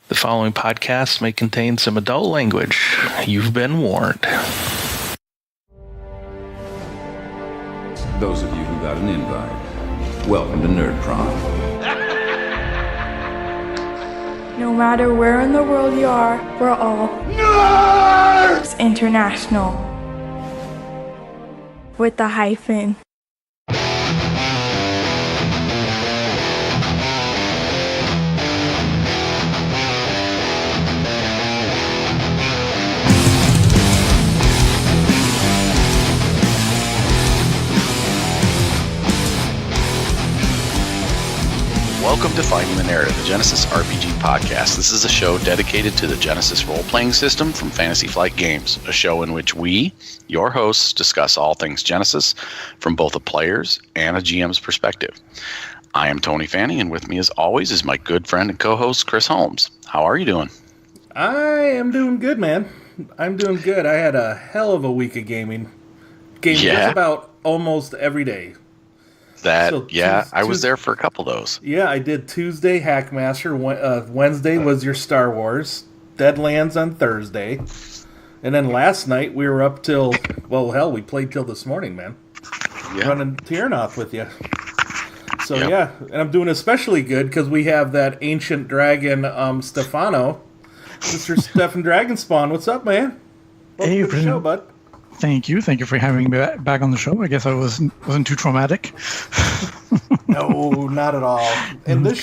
The following podcast may contain some adult language. You've been warned. Those of you who got an invite, welcome to NerdProm. No matter where in the world you are, we're all Nerds International. With the hyphen. Welcome to Finding the Narrative, the Genesys RPG Podcast. This is a show dedicated to the Genesys role-playing system from Fantasy Flight Games, a show in which we, your hosts, discuss all things Genesys from both a player's and a GM's perspective. I am Tony Fanning, and with me as always is my good friend and co-host, Chris Holmes. How are you doing? I am doing good, man. I'm doing good. I had a hell of a week of gaming. Just about almost every day. I was there for a couple of those. Yeah, I did Tuesday Hackmaster. Wednesday was your Star Wars. Deadlands on Thursday. And then last night we were up till, we played till this morning, man. Yeah. Running Tiernoth with you. So yeah, and I'm doing especially good because we have that ancient dragon, Stefano. Mr. Stephen Dragonspawn, what's up, man? Welcome to the show, bud. Thank you for having me back on the show. I guess I wasn't too traumatic. No, not at all. And this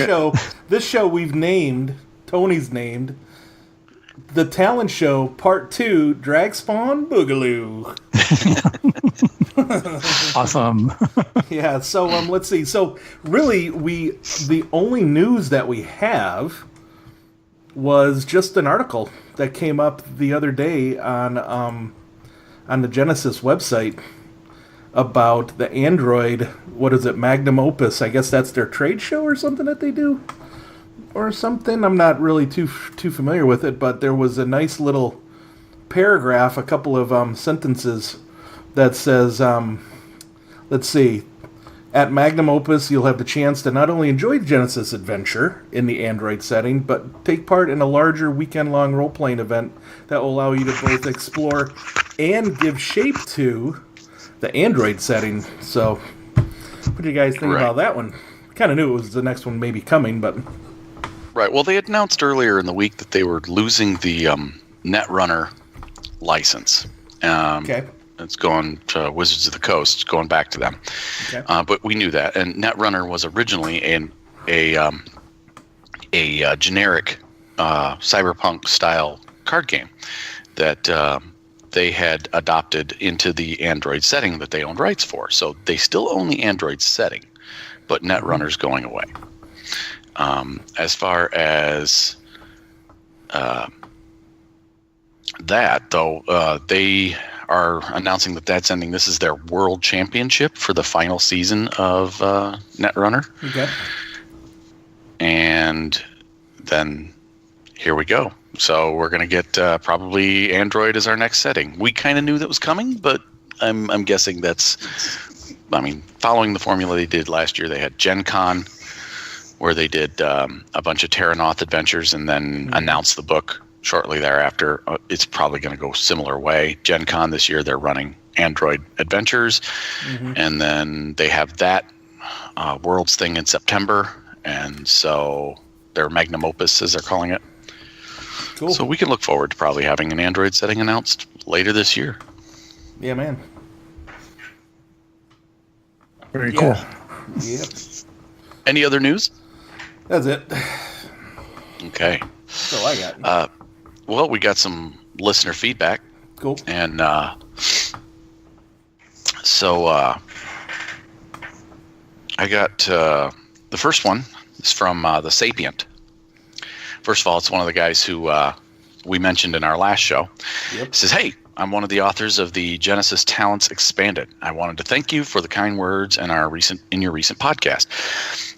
show we've named, Tony's named, the talent show Part 2, Dragonspawn Boogaloo. Awesome. Yeah, so let's see. So really, the only news that we have was just an article that came up the other day on the Genesys website about the Android, Magnum Opus. I guess that's their trade show or something that they do. Or something. I'm not really too familiar with it, but there was a nice little paragraph, a couple of sentences that says, let's see, at Magnum Opus, you'll have the chance to not only enjoy Genesys Adventure in the Android setting, but take part in a larger weekend-long role-playing event that will allow you to both explore and give shape to the Android setting. So, what do you guys think about that one? Kind of knew it was the next one maybe coming, but... Right, well, they announced earlier in the week that they were losing the Netrunner license. Okay. It's going to Wizards of the Coast, going back to them. Okay. But we knew that. And Netrunner was originally a generic cyberpunk-style card game that they had adopted into the Android setting that they owned rights for. So they still own the Android setting, but Netrunner's going away. As far as that, though, they are announcing that that's ending. This is their world championship for the final season of Netrunner. Okay. And then here we go. So we're going to get probably Android as our next setting. We kind of knew that was coming, but I'm guessing that's, following the formula they did last year. They had Gen Con, where they did a bunch of Terranoth adventures and then announced the book shortly thereafter. It's probably going to go similar way. Gen Con this year, they're running Android Adventures, and then they have that Worlds thing in September, and so their Magnum Opus, as they're calling it. Cool. So we can look forward to probably having an Android setting announced later this year. Yeah, man. Very cool. Yep. Any other news? That's it. Okay. That's all I got. Well, we got some listener feedback. Cool. And so I got the first one is from the Sapient. First of all, it's one of the guys who we mentioned in our last show. Yep. It says, hey, I'm one of the authors of the Genesys Talents Expanded. I wanted to thank you for the kind words in your recent podcast.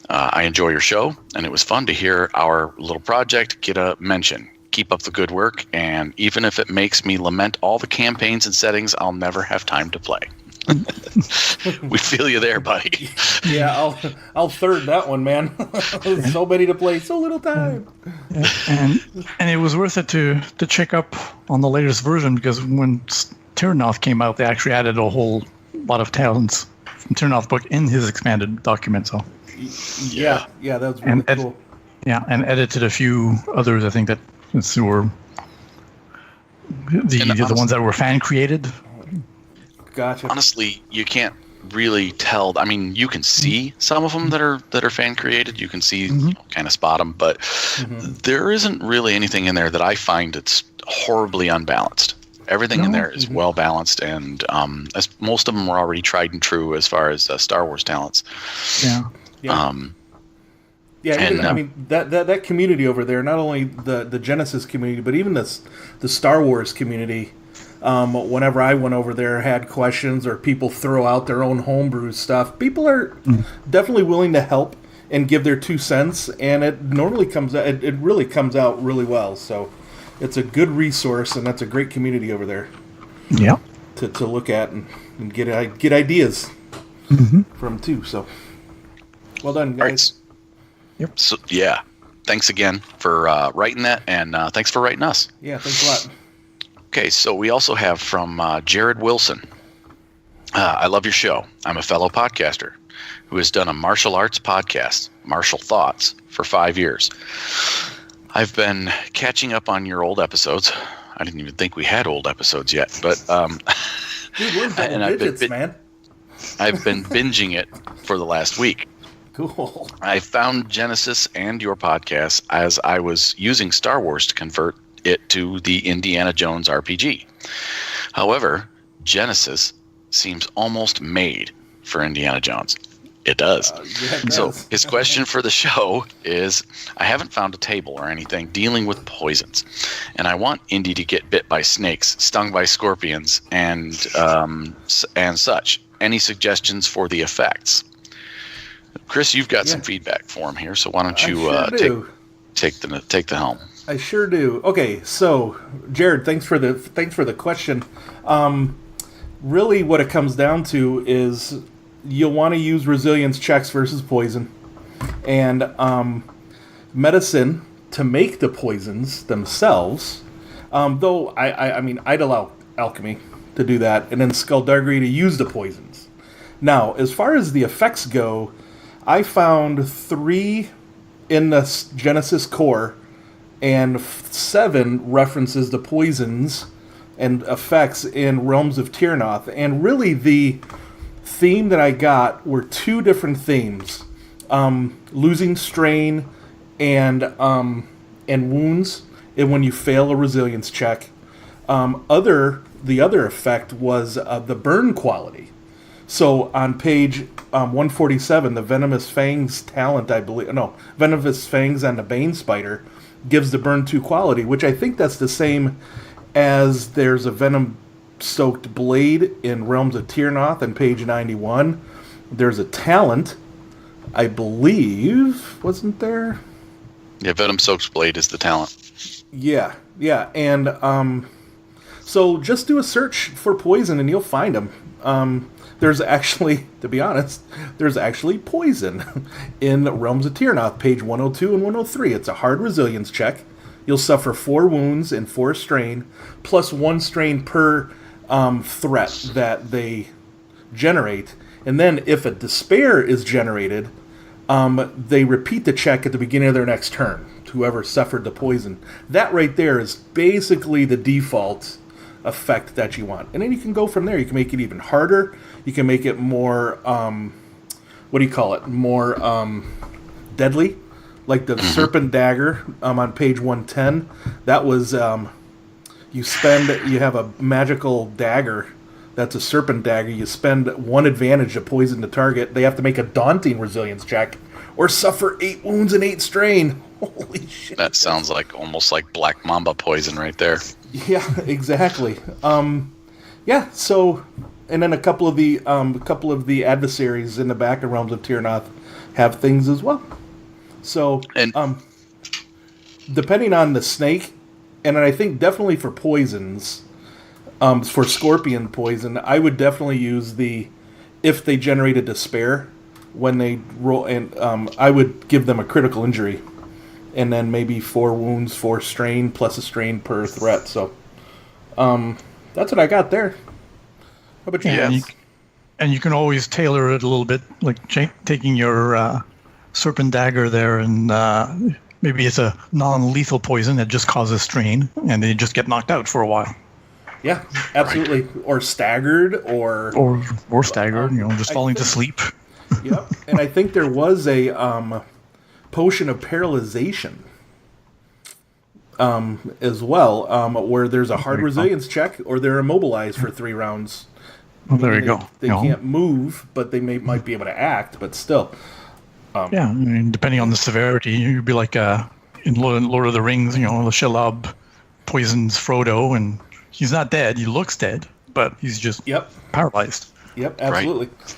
I enjoy your show, and it was fun to hear our little project get a mention. Keep up the good work, and even if it makes me lament all the campaigns and settings I'll never have time to play. We feel you there, buddy. Yeah, I'll third that one, man. So many to play, so little time. Yeah. And it was worth it to check up on the latest version, because when Tyranoth came out, they actually added a whole lot of talents from Tyranoth's book in his expanded document. So yeah, that was really cool. And edited a few others, I think, that were the ones that were fan created. Gotcha. Honestly, you can't really tell. I mean, you can see some of them that are fan created. You can see, kind of spot them, but there isn't really anything in there that I find that's horribly unbalanced. Everything in there is well balanced, and as most of them were already tried and true as far as Star Wars talents. Yeah. I mean that community over there, not only the Genesis community, but even the Star Wars community. Whenever I went over there, had questions, or people throw out their own homebrew stuff, people are definitely willing to help and give their 2 cents, and it normally comes out. It really comes out really well. So it's a good resource, and that's a great community over there. Yeah, to look at and get ideas from too. So well done, guys. All right. Yep. So yeah, thanks again for writing that, and thanks for writing us. Yeah, thanks a lot. Okay, so we also have from Jared Wilson. I love your show. I'm a fellow podcaster who has done a martial arts podcast, Martial Thoughts, for 5 years. I've been catching up on your old episodes. I didn't even think we had old episodes yet, but Dude, we're double digits, man. I've been binging it for the last week. Cool. I found Genesis and your podcast as I was using Star Wars to convert it to the Indiana Jones RPG. However, Genesis seems almost made for Indiana Jones. It does. So his question for the show is, I haven't found a table or anything dealing with poisons, and I want Indy to get bit by snakes, stung by scorpions, and such. Any suggestions for the effects? Chris, you've got some feedback for him here, so why don't you take the helm? I sure do. Okay, so Jared, thanks for the question. Really, what it comes down to is you'll want to use resilience checks versus poison, and medicine to make the poisons themselves. Though I mean, I'd allow alchemy to do that, and then skullduggery to use the poisons. Now, as far as the effects go, I found 3 in the Genesis core, and 7 references to poisons and effects in Realms of Tyranoth. And really, the theme that I got were 2 different themes: losing strain and wounds, and when you fail a resilience check. The other effect was the burn quality. So on page 147, the Venomous Fangs talent, Venomous Fangs on the Bane Spider gives the burn 2 quality, which I think that's the same as there's a Venom-soaked blade in Realms of Tyranoth on page 91. There's a talent, I believe, wasn't there? Yeah, Venom-soaked blade is the talent. Yeah, and so just do a search for poison and you'll find them. There's actually, to be honest, poison in Realms of Tyranoth, page 102 and 103. It's a hard resilience check. You'll suffer 4 wounds and 4 strain, plus 1 strain per threat that they generate. And then if a despair is generated, they repeat the check at the beginning of their next turn, whoever suffered the poison. That right there is basically the default effect that you want. And then you can go from there. You can make it even harder. You can make it more, more deadly. Like the Serpent Dagger on page 110. That was, you have a magical dagger that's a Serpent Dagger. You spend 1 advantage to poison the target. They have to make a daunting resilience check or suffer 8 wounds and 8 strain. Holy shit. That sounds like almost like Black Mamba poison right there. Yeah, exactly. So, and then a couple of the adversaries in the back of Realms of Tyranoth have things as well. So, depending on the snake, and I think definitely for poisons, For scorpion poison, I would definitely use if they generate a despair when they roll, and I would give them a critical injury, and then maybe 4 wounds, 4 strain, plus a strain per threat. So, that's what I got there. How about you guys? And you can always tailor it a little bit, like taking your serpent dagger there, and maybe it's a non-lethal poison that just causes strain, and they just get knocked out for a while. Yeah, absolutely. Right. Or staggered, or staggered. Just falling to sleep. Yep. And I think there was a potion of paralyzation as well, where there's a hard resilience check, or they're immobilized for 3 rounds. Well, there you go. They can't move, but they might be able to act, but still. Yeah, I mean, depending on the severity, you'd be like in Lord of the Rings, the Shelob poisons Frodo, and he's not dead. He looks dead, but he's just paralyzed. Yep, absolutely. Right.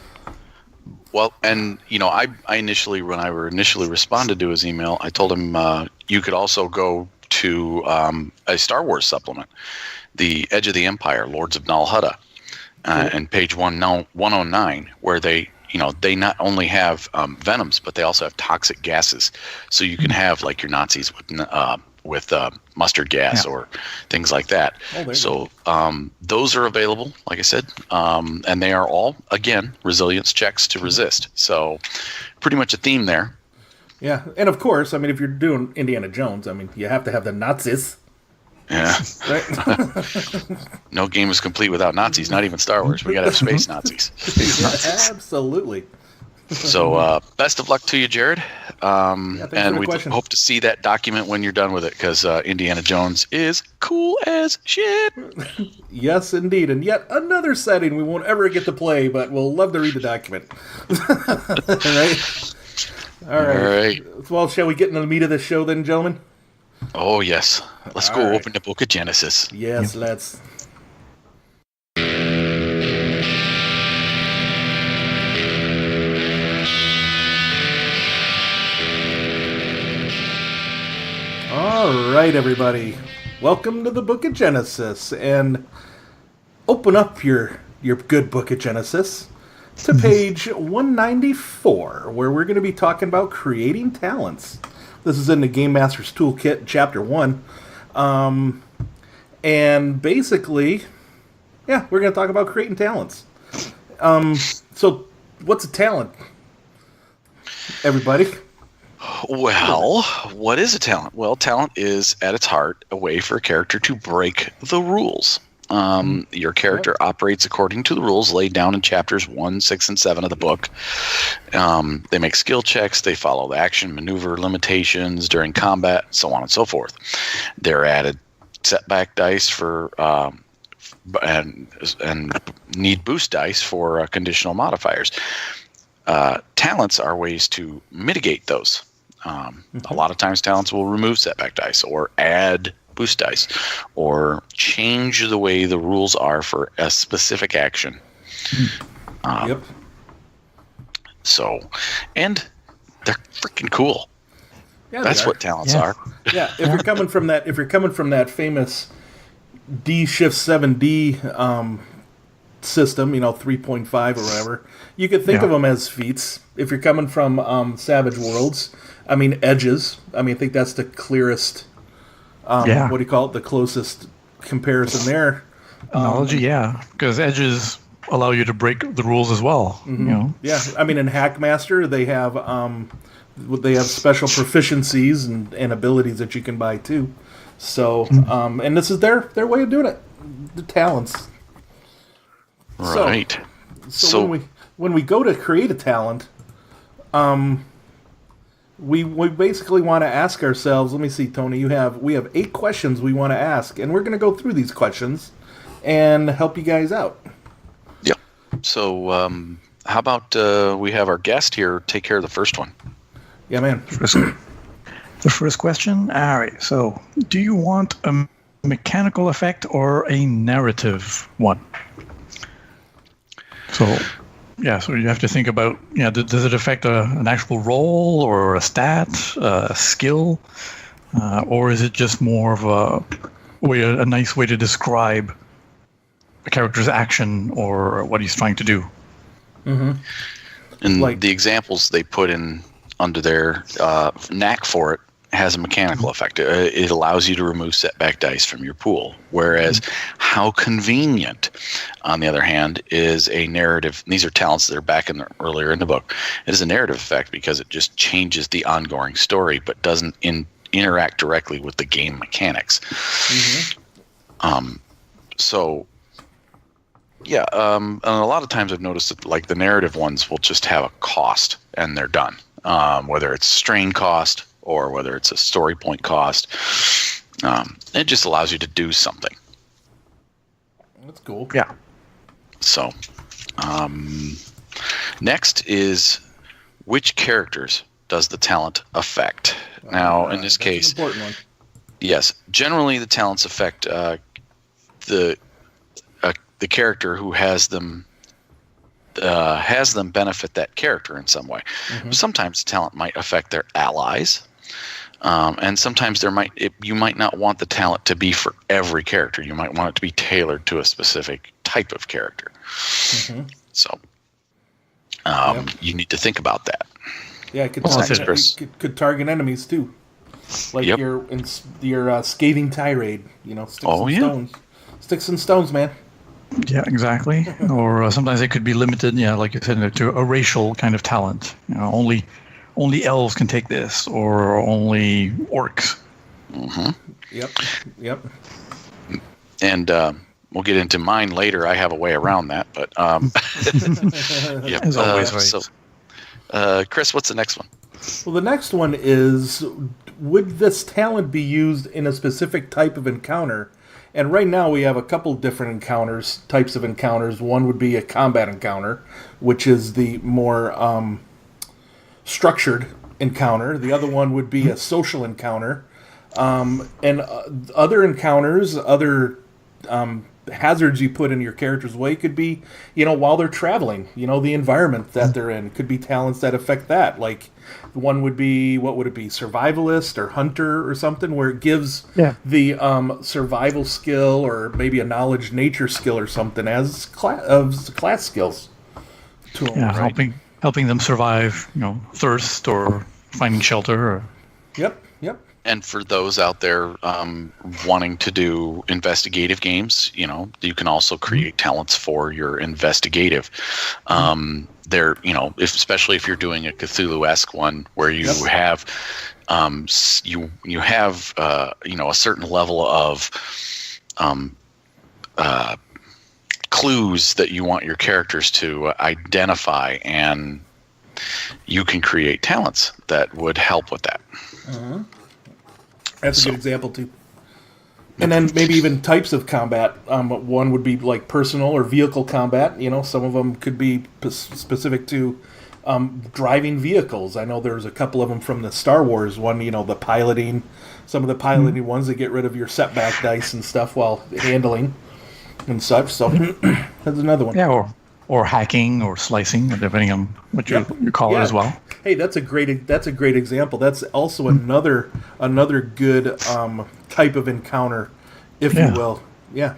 Well, and I initially, when I initially responded to his email, I told him you could also go to a Star Wars supplement, The Edge of the Empire, Lords of Nal Hutta, and page 109, where they not only have venoms, but they also have toxic gases. So you can have like your Nazis with mustard gas or things like that. So those are available, like I said, and they are all, again, resilience checks to resist. So pretty much a theme there. Yeah, and of course, I mean, if you're doing Indiana Jones, I mean, you have to have the Nazis. Yeah. Right? No game is complete without Nazis, not even Star Wars. We got to have space Nazis. Yeah, absolutely. So best of luck to you, Jared. And we question. hope to see that document when you're done with it, because Indiana Jones is cool as shit. Yes, indeed. And yet another setting we won't ever get to play, but we'll love to read the document. Right? All right. Well, shall we get into the meat of the show then, gentlemen? Oh, yes. Let's go open the book of Genesis. Yes, let's. All right, everybody. Welcome to the book of Genesis. And open up your good book of Genesis to page 194, where we're going to be talking about creating talents. This is in the Game Master's Toolkit, Chapter 1. And basically, we're going to talk about creating talents. So, what's a talent, everybody? Well, what is a talent? Well, talent is, at its heart, a way for a character to break the rules. Your character operates according to the rules laid down in chapters 1, 6, and 7 of the book. They make skill checks, they follow the action, maneuver limitations during combat, so on and so forth. They're added setback dice for and need boost dice for conditional modifiers. Talents are ways to mitigate those. A lot of times talents will remove setback dice or add boost dice, or change the way the rules are for a specific action. So, and they're freaking cool. Yeah, that's what talents are. Yeah, if you're coming from that famous D shift 7D system, 3.5 or whatever, you could think of them as feats. If you're coming from Savage Worlds, edges. I think that's the clearest. What do you call it? The closest comparison there. Analogy, because edges allow you to break the rules as well. Mm-hmm. Yeah, in Hackmaster they have special proficiencies and abilities that you can buy too. So, and this is their way of doing it. The talents. Right. So when we go to create a talent, we basically want to ask ourselves. Let me see, Tony. We have 8 questions we want to ask, and we're going to go through these questions and help you guys out. Yeah. So, how about we have our guest here take care of the first one? Yeah, man. The first question. All right. So, do you want a mechanical effect or a narrative one? So you have to think about, does it affect an actual role or a stat, a skill, or is it just more of a nice way to describe a character's action or what he's trying to do. And the examples they put in under their knack for it has a mechanical effect. It allows you to remove setback dice from your pool. Whereas how convenient, on the other hand, is a narrative. These are talents that are back earlier in the book. It is a narrative effect because it just changes the ongoing story, but doesn't interact directly with the game mechanics. And a lot of times I've noticed that like the narrative ones will just have a cost and they're done. Whether it's strain cost or whether it's a story point cost, it just allows you to do something. That's cool. Yeah. So, next is which characters does the talent affect? Now, in this case, an important one. Yes, generally the talents affect the character who has them benefit that character in some way. Sometimes talent might affect their allies, and sometimes you might not want the talent to be for every character. You might want it to be tailored to a specific type of character. So you need to think about that. Yeah, it could, could target enemies too, like your scathing tirade. Sticks and stones, man. Yeah, exactly. Or sometimes it could be limited, like you said, to a racial kind of talent. Only elves can take this, or only orcs. Yep. And we'll get into mine later. I have a way around that, but as always, right. So, Chris, what's the next one? Well, the next one is: would this talent be used in a specific type of encounter? And right now we have a couple different types of encounters. One would be a combat encounter, which is the more structured encounter. The other one would be a social encounter. And other encounters, other hazards you put in your character's way could be, while they're traveling, the environment that they're in. Could be talents that affect that. Like one would be, what would it be, survivalist or hunter or something, where it gives the survival skill or maybe a knowledge nature skill or something as class skills to them. Yeah, right? helping them survive, thirst or finding shelter. Or... Yep. And for those out there wanting to do investigative games, you can also create talents for your investigative. Especially if you're doing a Cthulhu-esque one where you have you have a certain level of clues that you want your characters to identify, and you can create talents that would help with that. That's a good example too. And then maybe even types of combat. One would be like personal or vehicle combat. Some of them could be specific to driving vehicles. I know there's a couple of them from the Star Wars one. The piloting, some of the piloting ones that get rid of your setback dice and stuff while handling and such. So that's another one. Yeah, or hacking or slicing, depending on what you call it as well. Hey, that's a great example. That's also another good type of encounter, if you will. Yeah.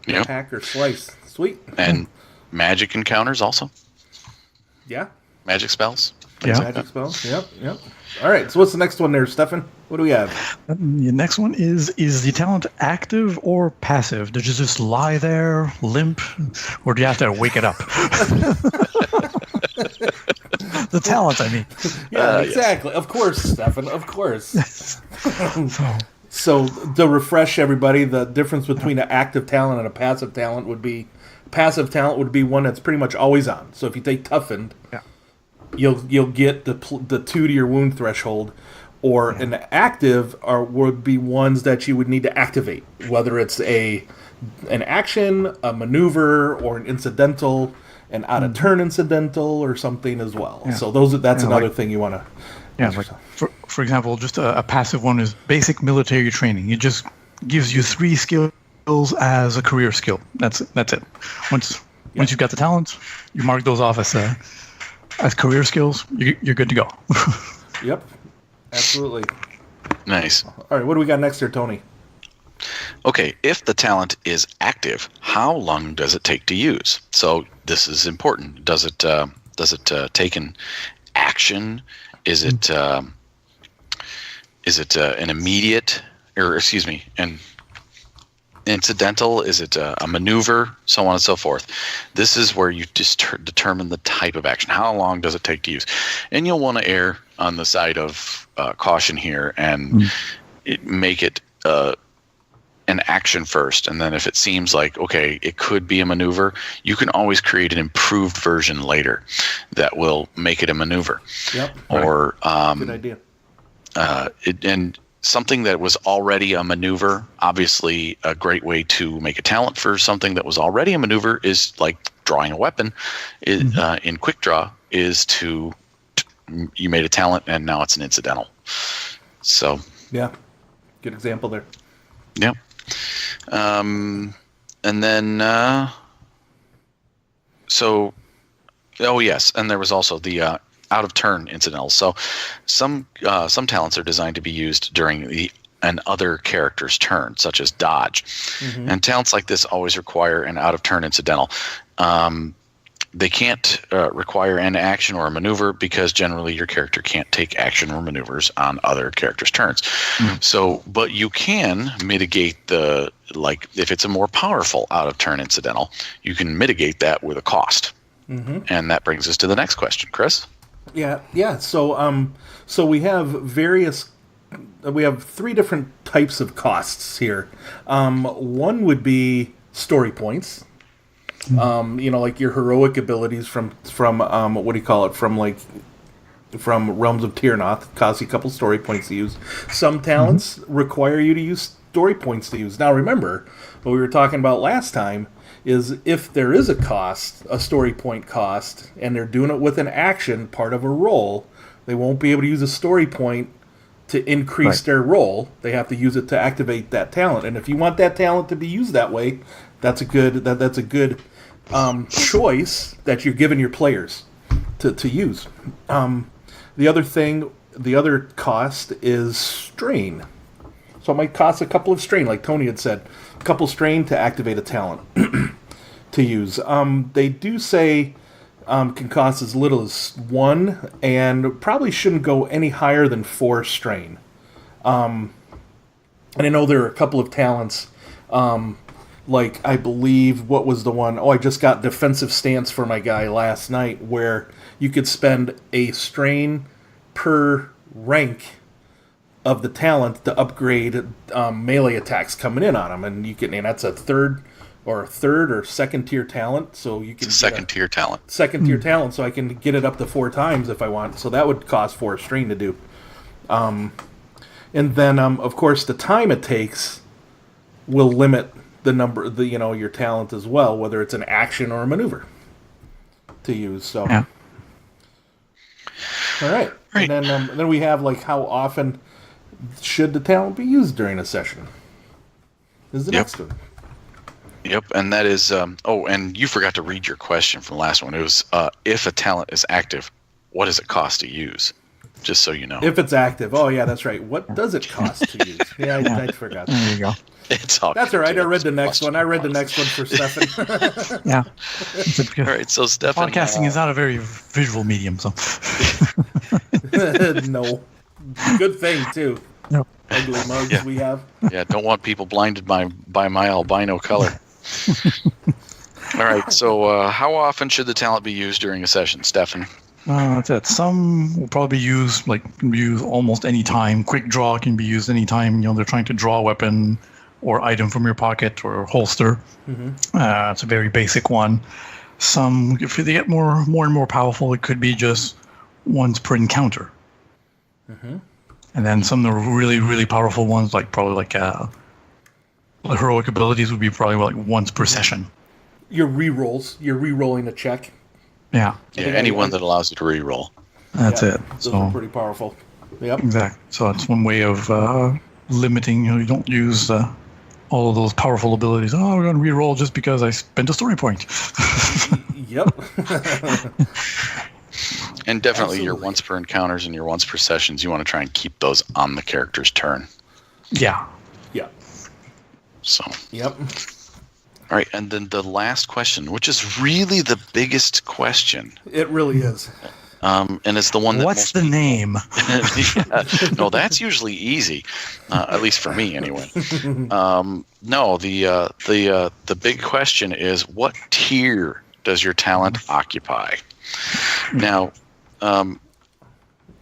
Yep. Hack or slice. Sweet. And magic encounters also. Yeah. Magic spells. Magic spells. Yep. All right. So what's the next one there, Stefan? What do we have? The next one is the talent active or passive? Does it just lie there, limp, or do you have to wake it up? The talent, I mean. Yeah, exactly. Yes. Of course, Stefan. Of course. So to refresh everybody, the difference between an active talent and a passive talent would be one that's pretty much always on. So if you take toughened, you'll get the 2 to your wound threshold. Or an active would be ones that you would need to activate, whether it's an action, a maneuver, or an incidental, an out of turn incidental, or something as well. Yeah. So that's another thing you want to. Yeah, like for example, just a passive one is basic military training. It just gives you 3 skills as a career skill. That's it. Once you've got the talents, you mark those off as career skills. You're good to go. Yep. Absolutely. Nice. All right, what do we got next here, Tony? Okay, if the talent is active, how long does it take to use? So this is important. Does it take an action? Is it an immediate, or excuse me, an incidental? Is it a maneuver? So on and so forth. This is where you just determine the type of action. How long does it take to use? And you'll want to err on the side of caution here and make it an action first, and then if it seems like, okay, it could be a maneuver, you can always create an improved version later that will make it a maneuver. Yep. Or good idea. And something that was already a maneuver, obviously a great way to make a talent for something that was already a maneuver is like drawing a weapon. In Quick Draw is you made a talent and now it's an incidental. So yeah, good example there. Yeah. And then, oh yes, and there was also the out of turn incidentals. So some talents are designed to be used during an other character's turn, such as dodge. And talents like this always require an out of turn incidental. They can't require an action or a maneuver because generally your character can't take action or maneuvers on other characters' turns. So, but you can mitigate if it's a more powerful out-of-turn incidental, you can mitigate that with a cost. And that brings us to the next question, Chris. Yeah. So we have three different types of costs here. One would be story points. Like your heroic abilities from what do you call it? From Realms of Tyrnoth cost you a couple story points to use. Some talents require you to use story points to use. Now remember, what we were talking about last time is if there is a story point cost, and they're doing it with an action, part of a roll, they won't be able to use a story point to increase their roll. They have to use it to activate that talent. And if you want that talent to be used that way, that's a good choice that you're giving your players to use. The other cost is strain. So it might cost a couple of strain, like Tony had said, a couple strain to activate a talent to use. They do say can cost as little as 1, and probably shouldn't go any higher than 4 strain. And I know there are a couple of talents. Like, I believe, what was the one? Oh, I just got defensive stance for my guy last night, where you could spend a strain per rank of the talent to upgrade melee attacks coming in on him, and that's a third or second tier talent. So you can second tier talent, so I can get it up to 4 times if I want. So that would cost 4 strain to do. And then of course the time it takes will limit the number, your talent as well, whether it's an action or a maneuver to use. So, yeah. All right. And then we have how often should the talent be used during a session? This is the next one. Yep, and that is. And you forgot to read your question from the last one. It was if a talent is active, what does it cost to use? Just so you know. If it's active. Oh yeah, that's right. What does it cost to use? Yeah, I forgot. There you go. It's all. That's all right. I read the next one. I read the next one for Stefan. Yeah. All right. So Stefan, podcasting is not a very visual medium, so. No. Good thing too. Yep. Ugly mugs we have. Yeah. Don't want people blinded by my albino color. All right. So how often should the talent be used during a session, Stefan? That's it. Some will probably can be used almost any time. Quick draw can be used any time. They're trying to draw a weapon or item from your pocket or holster. It's a very basic one. Some, if they get more and more powerful, it could be just once per encounter. And then some of the really, really powerful ones, the heroic abilities, would be probably once per session. Your rerolls. You're rerolling a check. Yeah. Yeah, anyone that allows you to reroll. That's it. Those are pretty powerful. Yep. Exactly. So that's one way of limiting. You don't use all of those powerful abilities. Oh, we're going to reroll just because I spent a story point. Yep. And definitely your once per encounters and your once per sessions, you want to try and keep those on the character's turn. Yeah. Yeah. So. Yep. All right, and then the last question, which is really the biggest question. It really is. And it's the one that What's the name? Yeah. No, that's usually easy, at least for me, anyway. No, the big question is, what tier does your talent occupy? Now,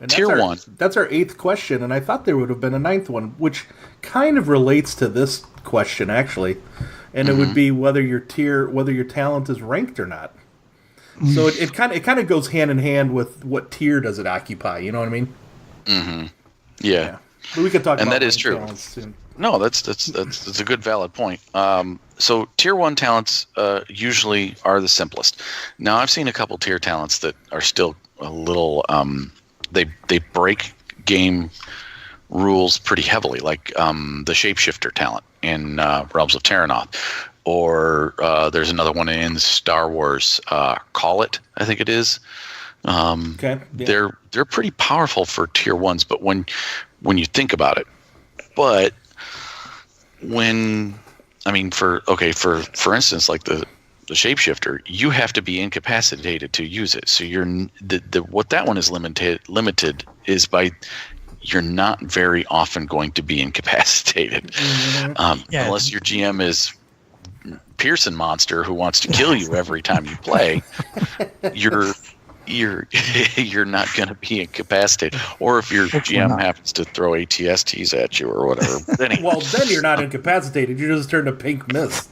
And tier 1. That's our 8th question, and I thought there would have been a 9th one, which kind of relates to this question actually, and it would be whether your talent is ranked or not. So it kind of goes hand in hand with what tier does it occupy. You know what I mean? Mm-hmm. Yeah. But we could talk and about that is true. talents soon. No, that's a good valid point. So tier 1 talents usually are the simplest. Now I've seen a couple tier talents that are still a little they break game rules pretty heavily, like the shapeshifter talent in Realms of Terranoth, or there's another one in Star Wars, Call It, I think it is. Okay. Yeah. They're pretty powerful for tier 1s, but when you think about it, but when for instance, like the shapeshifter, you have to be incapacitated to use it. So what that one is limited is by you're not very often going to be incapacitated, unless your GM is Pearson Monster who wants to kill you every time you play. You're not going to be incapacitated, or if your GM happens to throw ATSTs at you or whatever. Then well, then you're not incapacitated. You just turn to pink mist.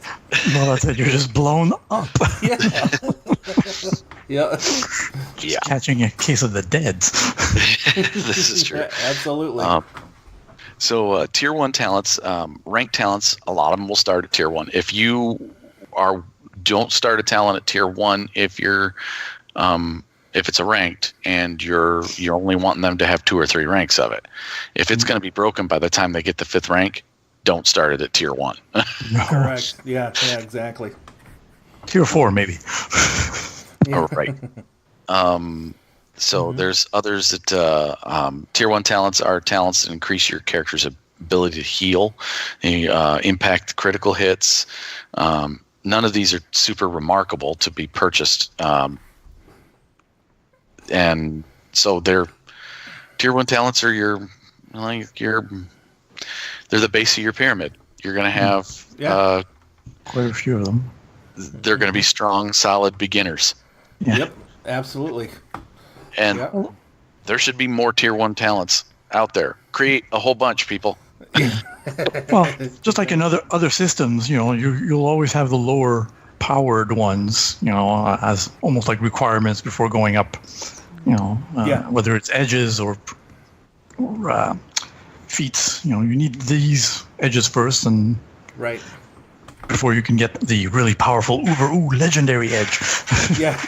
Well, that's it. You're just blown up. Yeah. Yeah. Just catching a case of the deads. This is true. Yeah, absolutely. So tier 1 talents, ranked talents, a lot of them will start at tier 1. If you don't start a talent at tier 1, if it's a ranked and you're only wanting them to have 2 or 3 ranks of it. If it's going to be broken by the time they get the 5th rank, don't start it at tier 1. Correct. Yeah, exactly. Tier 4, maybe. Oh, right. So there's others that tier 1 talents are talents that increase your character's ability to heal, impact critical hits. None of these are super remarkable to be purchased. And so they're tier 1 talents are they're the base of your pyramid. You're going to have quite a few of them. They're going to be strong, solid beginners. Yeah. Yep, absolutely. And there should be more tier 1 talents out there. Create a whole bunch, people. Well, just like in other systems, you'll always have the lower powered ones, as almost like requirements before going up, whether it's edges or feats, you need these edges first, and right before you can get the really powerful legendary edge. Yeah.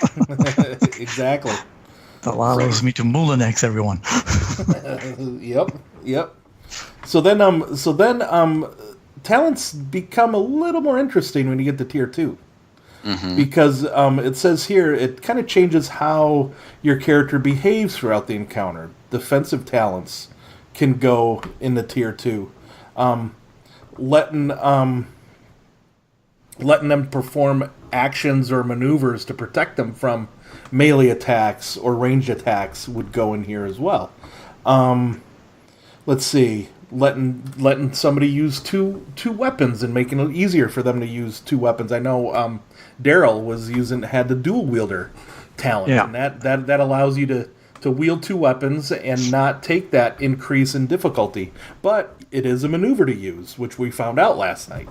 Exactly. That allows me to Molinex everyone. Yep. So then talents become a little more interesting when you get to tier 2. Because it says here, it kind of changes how your character behaves throughout the encounter. Defensive talents can go into tier 2. Letting them perform actions or maneuvers to protect them from melee attacks or ranged attacks would go in here as well. Let's see. Letting somebody use two weapons and making it easier for them to use 2 weapons. I know Daryl had the dual wielder talent, and that allows you to wield 2 weapons and not take that increase in difficulty. But it is a maneuver to use, which we found out last night.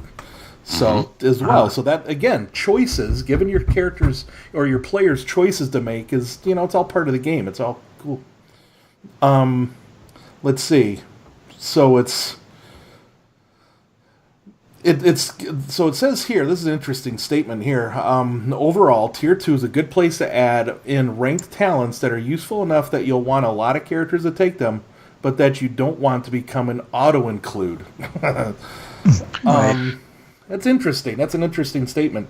So as well, so that again, choices, given your characters or your players choices to make is it's all part of the game. It's all cool. Let's see. So it says here, this is an interesting statement here. Overall, Tier 2 is a good place to add in ranked talents that are useful enough that you'll want a lot of characters to take them, but that you don't want to become an auto-include. That's interesting. That's an interesting statement.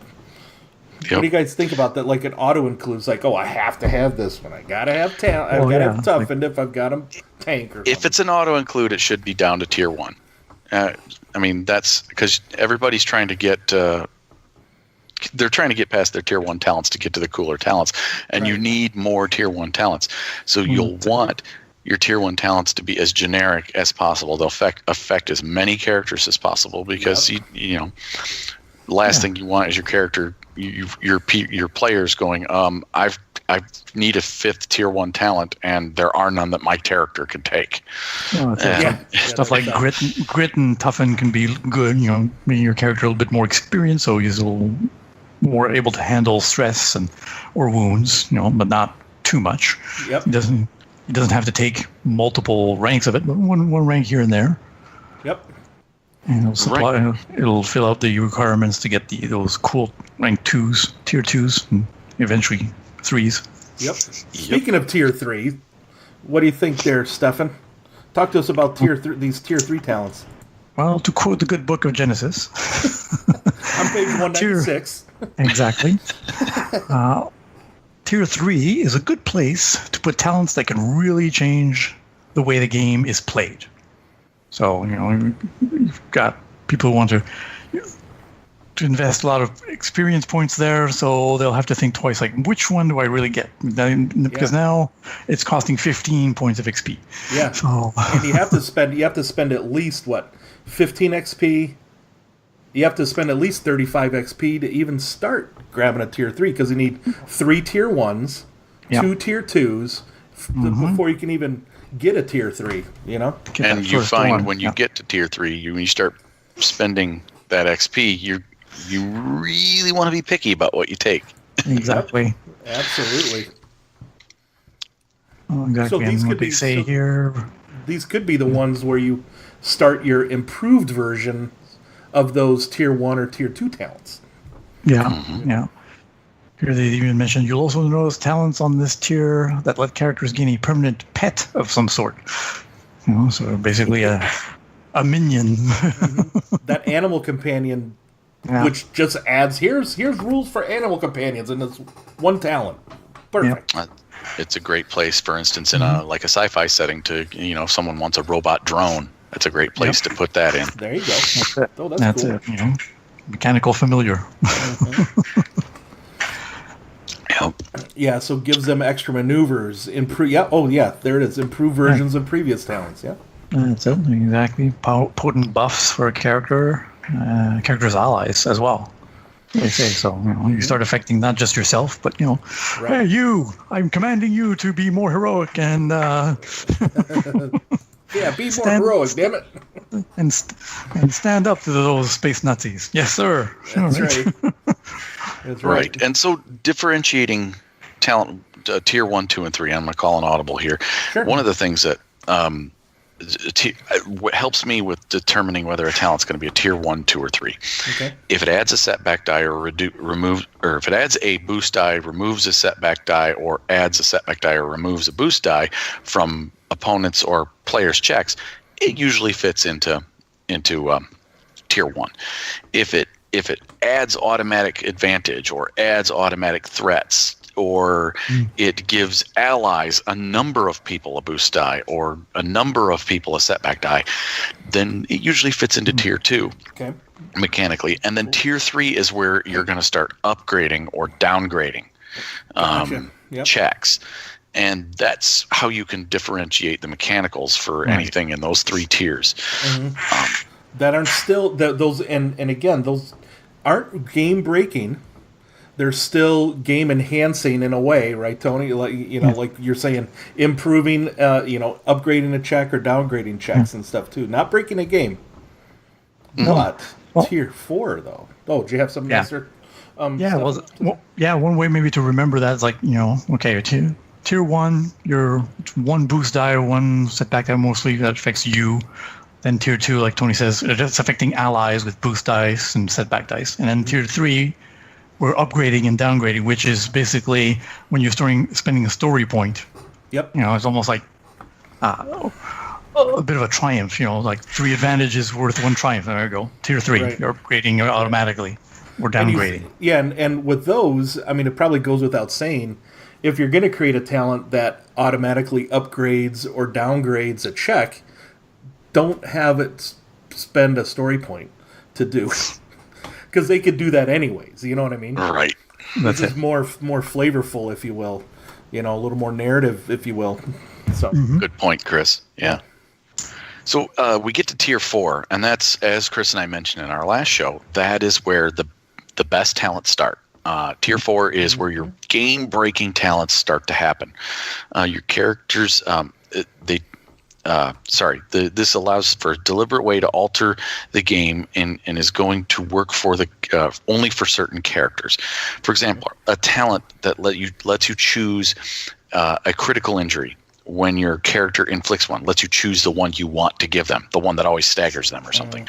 Yep. What do you guys think about that? Like an auto-includes, like, I have to have this one. I gotta have talent. I've gotta have tough, and if I've got a tank or something. If it's an auto-include, it should be down to Tier 1. I mean, that's because everybody's trying to get. They're trying to get past their tier 1 talents to get to the cooler talents, and you need more tier 1 talents. So you'll want your tier 1 talents to be as generic as possible. They'll affect as many characters as possible because you know, last thing you want is your character, your players going, I need a 5th tier 1 talent, and there are none that my character can take. Stuff like grit and toughen can be good. You know, making your character a little bit more experienced, so he's a little more able to handle stress or wounds. You know, but not too much. Yep. He doesn't have to take multiple ranks of it, but one rank here and there. Yep. And it'll fill out the requirements to get those cool rank 2s, tier 2s, and eventually 3s. Yep. Speaking of tier 3, what do you think there, Stefan? Talk to us about these tier 3 talents. Well, to quote the good book of Genesis. On page 196. Exactly. Tier 3 is a good place to put talents that can really change the way the game is played. So, you know, you've got people who want to invest a lot of experience points there, so they'll have to think twice, like, which one do I really get? Because now it's costing 15 points of XP. Yeah. So, and you have to spend at least 15 XP. You have to spend at least 35 XP to even start grabbing a tier 3, because you need 3 tier 1s, 2 tier 2s before you can even get a tier 3, you know? And you find when you get to tier 3, when you start spending that XP, you really want to be picky about what you take. Exactly. Absolutely. Oh, exactly. So these and could be here. These could be the ones where you start your improved version of those tier 1 or tier 2 talents. Yeah, yeah. Here they even mentioned you'll also notice talents on this tier that let characters gain a permanent pet of some sort. You know, so basically a minion. That animal companion, which just adds here's rules for animal companions, and it's 1 talent. Perfect. Yeah. It's a great place, for instance, in a sci-fi setting to, you know, if someone wants a robot drone, that's a great place to put that in. There you go. That's it. Oh, that's cool. it. You know, mechanical familiar. Yeah, so gives them extra maneuvers. There it is. Improved versions of previous talents. Yeah. That's it. Exactly. Potent buffs for a character's allies as well. They say so. You know, you start affecting not just yourself, but you know, hey, you! I'm commanding you to be more heroic and. Yeah, be more heroic, damn it! And stand up to those space Nazis. Yes, sir. That's right. That's right. And so differentiating talent tier 1, 2, and 3. I'm going to call an audible here. Sure. One of the things that what helps me with determining whether a talent's going to be a tier 1, 2, or 3. Okay. If it adds a setback die or if it adds a boost die, removes a setback die, or adds a setback die or removes a boost die from opponents or players' checks, it usually fits into tier 1. If it adds automatic advantage or adds automatic threats, or it gives allies a number of people a boost die or a number of people a setback die, then it usually fits into tier 2 mechanically. And then tier 3 is where you're going to start upgrading or downgrading checks. And that's how you can differentiate the mechanicals for anything in those 3 tiers. That aren't still those, and again, those aren't game breaking. They're still game enhancing in a way, right, Tony? Like like you're saying, improving, upgrading a check or downgrading checks and stuff too. Not breaking a game. But tier 4 though. Oh, do you have something else? One way maybe to remember that is like, you know, okay, tier 1, your 1 boost die or 1 setback die mostly that affects you. Then tier 2, like Tony says, it's affecting allies with boost dice and setback dice. And then tier 3, we're upgrading and downgrading, which is basically when you're spending a story point. Yep. You know, it's almost like a bit of a triumph. You know, like 3 advantages worth 1 triumph. There you go. Tier 3, you're upgrading automatically or downgrading. And with those, I mean, it probably goes without saying, if you're going to create a talent that automatically upgrades or downgrades a check, don't have it spend a story point to do. Because they could do that anyways, you know what I mean? Right. This is more flavorful, if you will. A little more narrative, if you will. So Good point, Chris. Yeah. So we get to tier 4, and that's, as Chris and I mentioned in our last show, that is where the best talents start. Tier 4 is where your game-breaking talents start to happen. Your characters, this allows for a deliberate way to alter the game and is going to work for only for certain characters. For example, a talent that lets you choose a critical injury when your character inflicts one, lets you choose the one you want to give them, the one that always staggers them or something.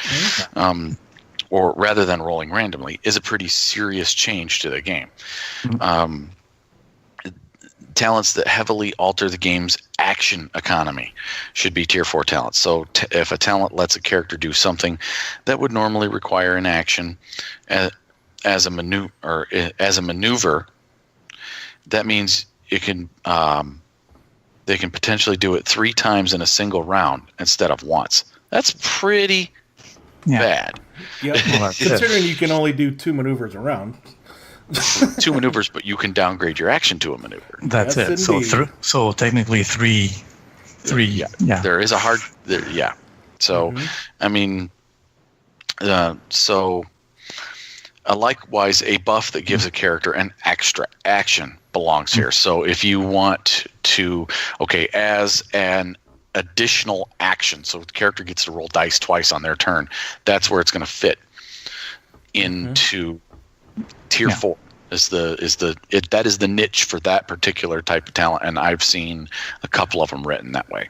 Or rather than rolling randomly, is a pretty serious change to the game. Talents that heavily alter the game's action economy should be tier 4 talents. So if a talent lets a character do something that would normally require an action as a maneuver, that means it can they can potentially do it 3 times in a single round instead of once. That's pretty bad. Yep. Considering you can only do 2 maneuvers a round. 2 maneuvers, but you can downgrade your action to a maneuver. That's it. So technically 3. Yeah. There is a hard. Yeah. So, I mean, likewise, a buff that gives a character an extra action belongs here. So if you want to, as an additional action, so the character gets to roll dice twice on their turn, that's where it's going to fit into tier 4. That is the niche for that particular type of talent, and I've seen a couple of them written that way.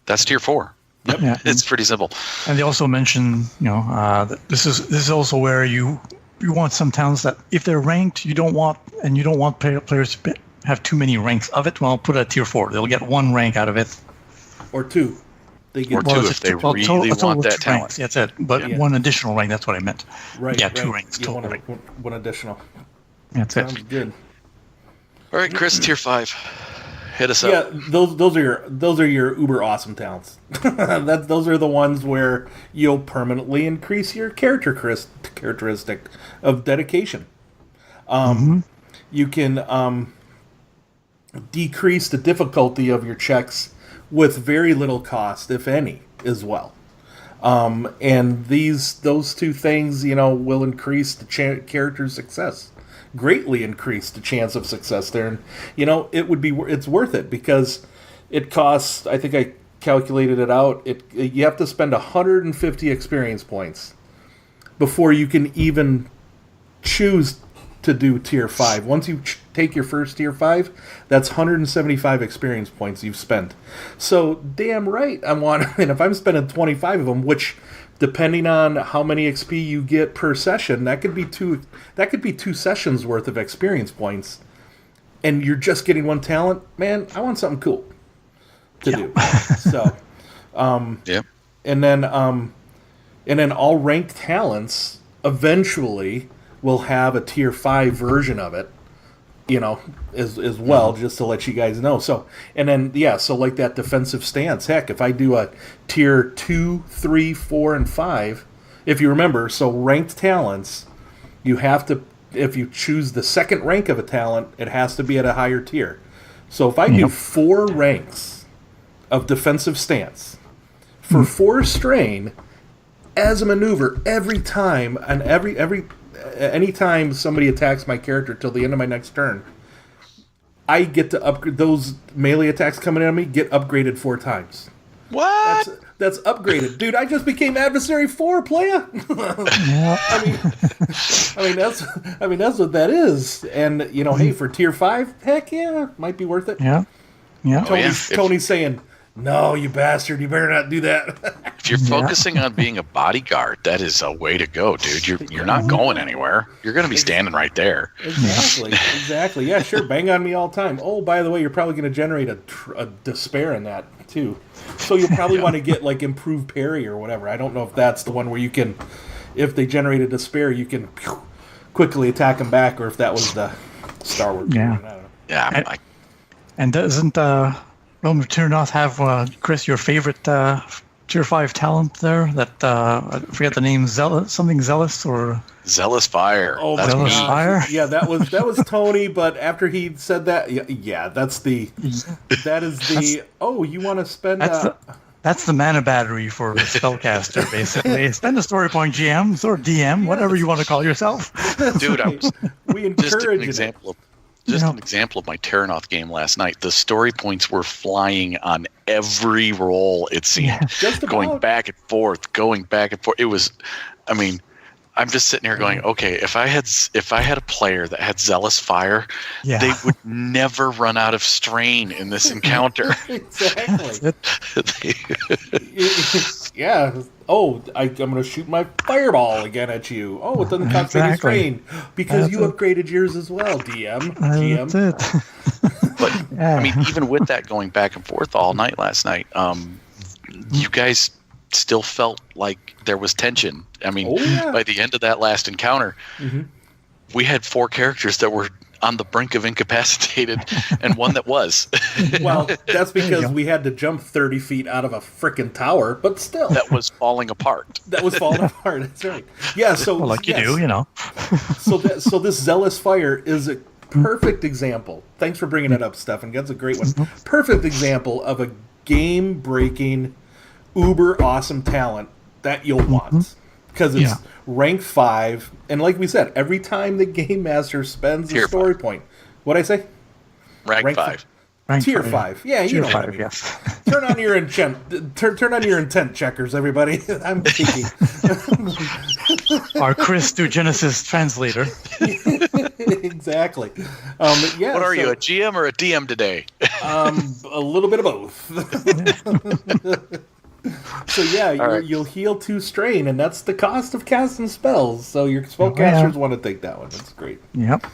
That's tier 4. Yep. Yeah. It's pretty simple. And they also mention, that this is also where you want some talents that if they're ranked, you don't want players to have too many ranks of it. Well, put it at tier 4. They'll get 1 rank out of it, or 2. They get or 2 if they really want that talent. Ranks. That's it. But 1 additional rank. That's what I meant. Right. Yeah, 2 ranks total. One additional. That's Sounds it. good. All right, Chris, tier 5. Hit us up. Yeah, those are your uber awesome talents. Those are the ones where you'll permanently increase your characteristic of dedication. You can decrease the difficulty of your checks with very little cost, if any, as well. And those 2 things, will increase the character's success. Greatly increase the chance of success there, and it's worth it because it costs. I think I calculated it out. You have to spend 150 experience points before you can even choose to do tier 5. Once you take your first tier 5, that's 175 experience points you've spent. So damn right, and if I'm spending 25 of them, which, depending on how many XP you get per session, that could be 2 sessions worth of experience points, and you're just getting 1 talent. Man, I want something cool to do. So, and then all ranked talents eventually will have a tier 5 version of it, as well, just to let you guys know. So, and then, so like that defensive stance, heck, if I do a tier 2, 3, 4, and 5, if you remember, so ranked talents, you have to, if you choose the second rank of a talent, it has to be at a higher tier. So if I do 4 ranks of defensive stance for 4 strain as a maneuver every time, and anytime somebody attacks my character till the end of my next turn, I get to upgrade those melee attacks coming at me. Get upgraded 4 times. What? That's upgraded, dude. I just became adversary 4, playa. I mean that's what that is. And hey, for tier 5, heck yeah, might be worth it. Yeah. Tony's saying, no, you bastard, you better not do that. If you're focusing on being a bodyguard, that is a way to go, dude. You're not going anywhere. You're going to be standing right there. Exactly. Yeah, sure. Bang on me all the time. Oh, by the way, you're probably going to generate a despair in that too. So you'll probably want to get like improved parry or whatever. I don't know if that's the one where you can, if they generate a despair, you can quickly attack them back, or if that was the Star Wars. Yeah. I don't know. Yeah. And doesn't Realm of Tyrnoth have, Chris, your favorite Tier 5 talent there? That I forget the name, something Zealous or Zealous Fire. Oh, That's Zealous me. Fire? Yeah, that was Tony. But after he said that, yeah, that is the. Oh, you want to spend? That's the mana battery for the spellcaster, basically. Spend a story point, GM or DM, whatever you want to call yourself. Dude, we encourage an example of my Terranoth game last night. The story points were flying on every roll, it seemed. Just about. Going back and forth. It was, I mean, I'm just sitting here going, okay, if I had a player that had Zealous Fire, they would never run out of strain in this encounter. Exactly. Yeah. Oh, I'm going to shoot my fireball again at you. Oh, it doesn't cost any strain because you upgraded yours as well, DM. GM. That's it. But I mean, even with that going back and forth all night last night, you guys still felt like there was tension. I mean, by the end of that last encounter, we had 4 characters that were on the brink of incapacitated and one that was. Well, that's because we had to jump 30 feet out of a frickin' tower, but still. That was falling apart. That's right. Yeah, so... Well, like you do, you know. So this Zealous Fire is a perfect example. Thanks for bringing it up, Stefan. That's a great one. Perfect example of a game-breaking, uber awesome talent that you'll want. Because it's rank 5, and like we said, every time the Game Master spends a story point. What'd I say? Rank 5. Tier 5. Yeah, you know what I mean. Yes. Turn on your intent. Turn on your intent checkers, everybody. I'm thinking. Our Chris to Genesys translator. Exactly. What are you, a GM or a DM today? A little bit of both. So you'll heal 2 strain, and that's the cost of casting spells. So your spellcasters want to take that one. That's great. Yep.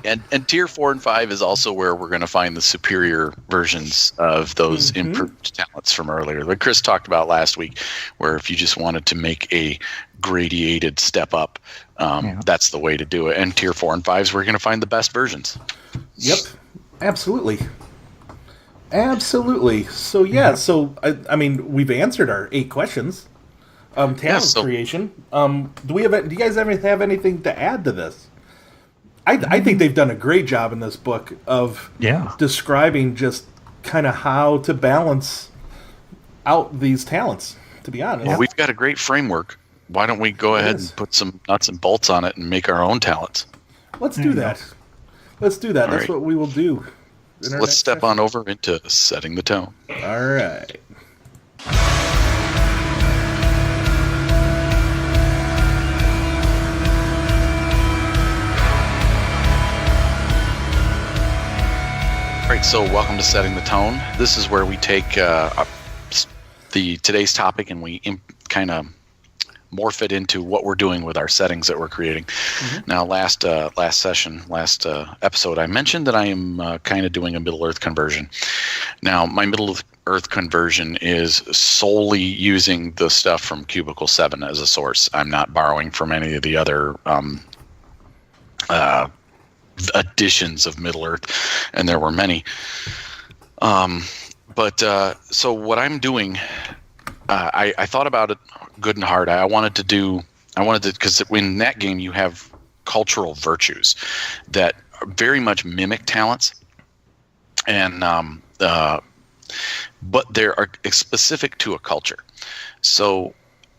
And tier 4 and 5 is also where we're going to find the superior versions of those improved talents from earlier, like Chris talked about last week, where if you just wanted to make a gradiated step up, that's the way to do it. And tier 4 and 5s, we're going to find the best versions. Yep, absolutely. So I mean, we've answered our 8 questions. Talent creation. Do you guys ever have anything to add to this? I think they've done a great job in this book of describing just kind of how to balance out these talents, to be honest. Well, we've got a great framework. Why don't we go ahead and put some nuts and bolts on it and make our own talents? Let's do that. That's right. what we will do. Let's step on over into setting the tone. All right. All right, so welcome to Setting the Tone. This is where we take today's topic and we kind of morph it into what we're doing with our settings that we're creating. Now, last episode, I mentioned that I am kind of doing a Middle-earth conversion. Now, my Middle-earth conversion is solely using the stuff from Cubicle 7 as a source. I'm not borrowing from any of the other editions of Middle-earth, and there were many. So what I'm doing, I thought about it good and hard. I wanted to, because in that game you have cultural virtues that very much mimic talents, and but they are specific to a culture. So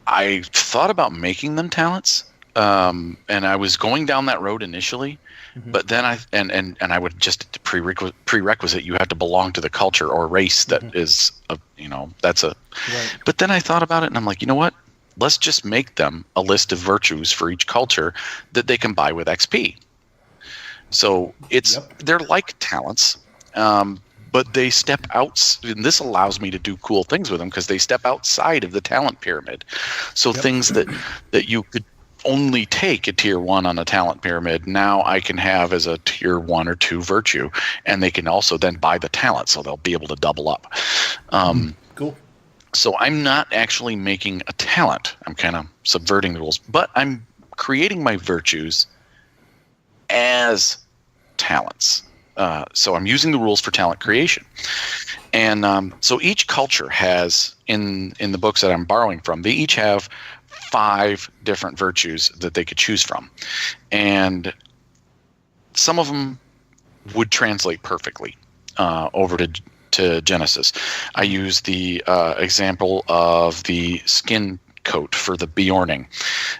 I thought about making them talents, and I was going down that road initially. But then I would just prerequisite, you have to belong to the culture or race that is that's a. Right. But then I thought about it and I'm like, you know what? Let's just make them a list of virtues for each culture that they can buy with XP. So they're like talents, but they step out, and this allows me to do cool things with them because they step outside of the talent pyramid. So things that you could only take a tier 1 on a talent pyramid, now I can have as a tier 1 or 2 virtue, and they can also then buy the talent, so they'll be able to double up. Cool. So I'm not actually making a talent. I'm kind of subverting the rules, but I'm creating my virtues as talents. So I'm using the rules for talent creation. And so each culture has, in the books that I'm borrowing from, they each have 5 different virtues that they could choose from. And some of them would translate perfectly over to Genesys. I use the example of the skin coat for the Bjorning.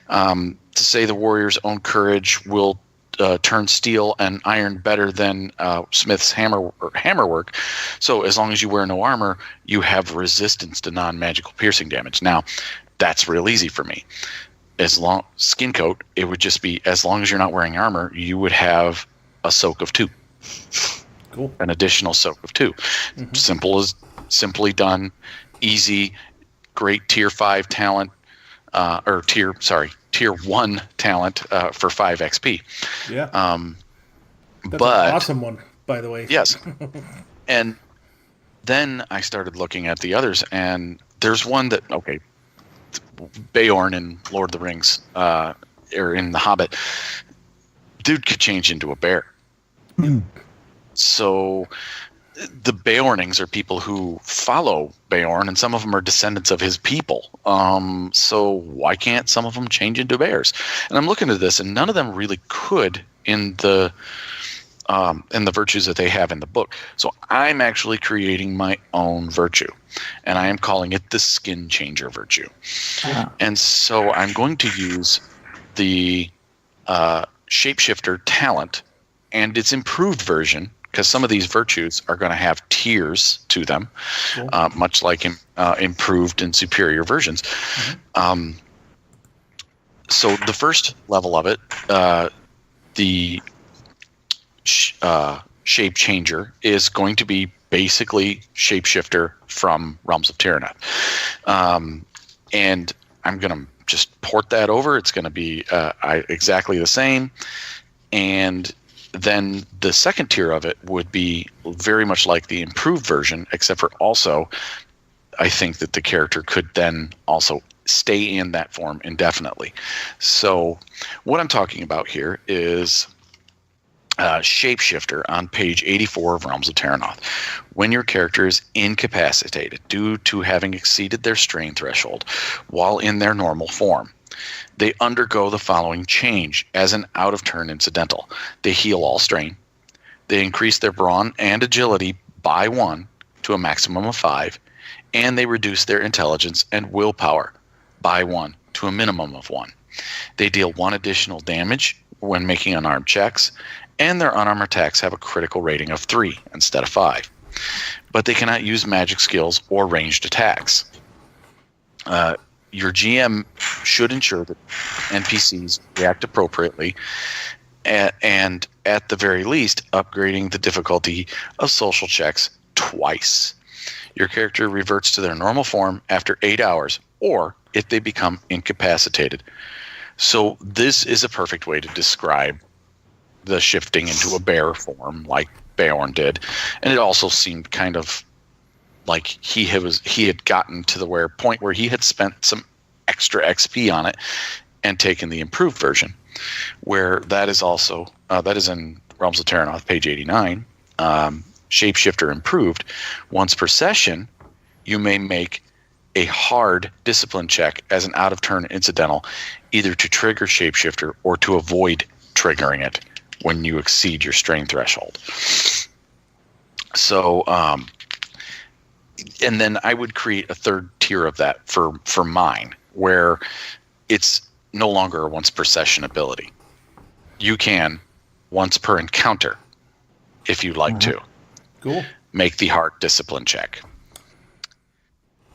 To say the warrior's own courage will turn steel and iron better than Smith's hammer work. So as long as you wear no armor, you have resistance to non-magical piercing damage. Now, that's real easy for me. Skin coat, it would just be, as long as you're not wearing armor, you would have a soak of 2. Cool. An additional soak of 2. Mm-hmm. Simply done, easy, great tier 5 talent, tier 1 talent for 5 XP. Yeah. That's but an awesome one, by the way. Yes. And then I started looking at the others, and there's one that, okay, Beorn in Lord of the Rings, or in The Hobbit, dude could change into a bear. So the Beornings are people who follow Beorn, and some of them are descendants of his people. So why can't some of them change into bears? And I'm looking at this, and none of them really could in the virtues that they have in the book. So I'm actually creating my own virtue, and I am calling it the Skin Changer virtue. And so I'm going to use the Shapeshifter talent and its improved version, because some of these virtues are going to have tiers to them, much like improved and superior versions. Mm-hmm. So the first level of it, the Shape Changer, is going to be basically Shapeshifter from Realms of Tyranath. And I'm going to just port that over. It's going to be exactly the same. And then the second tier of it would be very much like the improved version, except for also, I think that the character could then also stay in that form indefinitely. So what I'm talking about here is Shapeshifter on page 84 of Realms of Tyranath. When your character is incapacitated due to having exceeded their strain threshold while in their normal form, they undergo the following change as an out-of-turn incidental. They heal all strain. They increase their brawn and agility by 1 to a maximum of 5. And they reduce their intelligence and willpower by 1 to a minimum of 1. They deal 1 additional damage when making unarmed checks. And their unarmed attacks have a critical rating of 3 instead of 5. But they cannot use magic skills or ranged attacks. Your GM should ensure that NPCs react appropriately, and at the very least, upgrading the difficulty of social checks twice. Your character reverts to their normal form after 8 hours, or if they become incapacitated. So this is a perfect way to describe the shifting into a bear form like Beorn did. And it also seemed kind of like he had gotten to the point where he had spent some extra XP on it and taken the improved version, where that is also that is in Realms of Tyranath, page 89. Shapeshifter improved. Once per session, you may make a hard discipline check as an out-of-turn incidental, either to trigger Shapeshifter or to avoid triggering it when you exceed your strain threshold. So and then I would create a third tier of that for mine, where it's no longer a once per session ability. You can, once per encounter, if you'd like to, make the heart discipline check.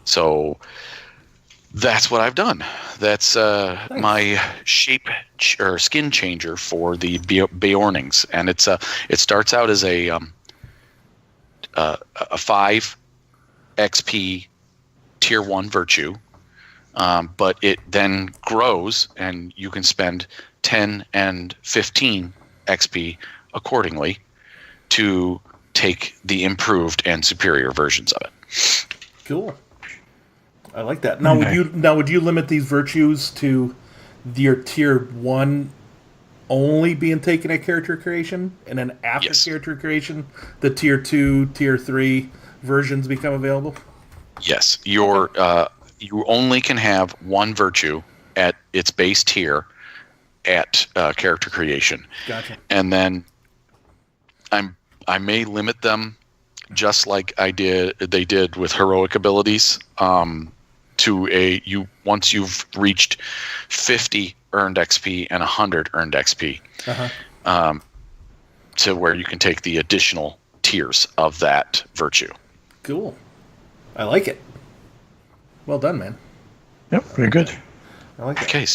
So that's what I've done. That's my skin changer for the Beornings, and it starts out as a 5 XP tier 1 virtue, but it then grows, and you can spend 10 and 15 XP accordingly to take the improved and superior versions of it. Cool. I like that. Now, would you limit these virtues to your tier 1 only being taken at character creation, and then after character creation, the tier 2, tier 3 versions become available? Yes. You only can have one virtue at its base tier at character creation. Gotcha. And then I may limit them, just like they did with heroic abilities, to once you've reached 50 earned XP and 100 earned XP, to where you can take the additional tiers of that virtue. Cool. I like it. Well done, man. Yep, very good. I like it. Okay,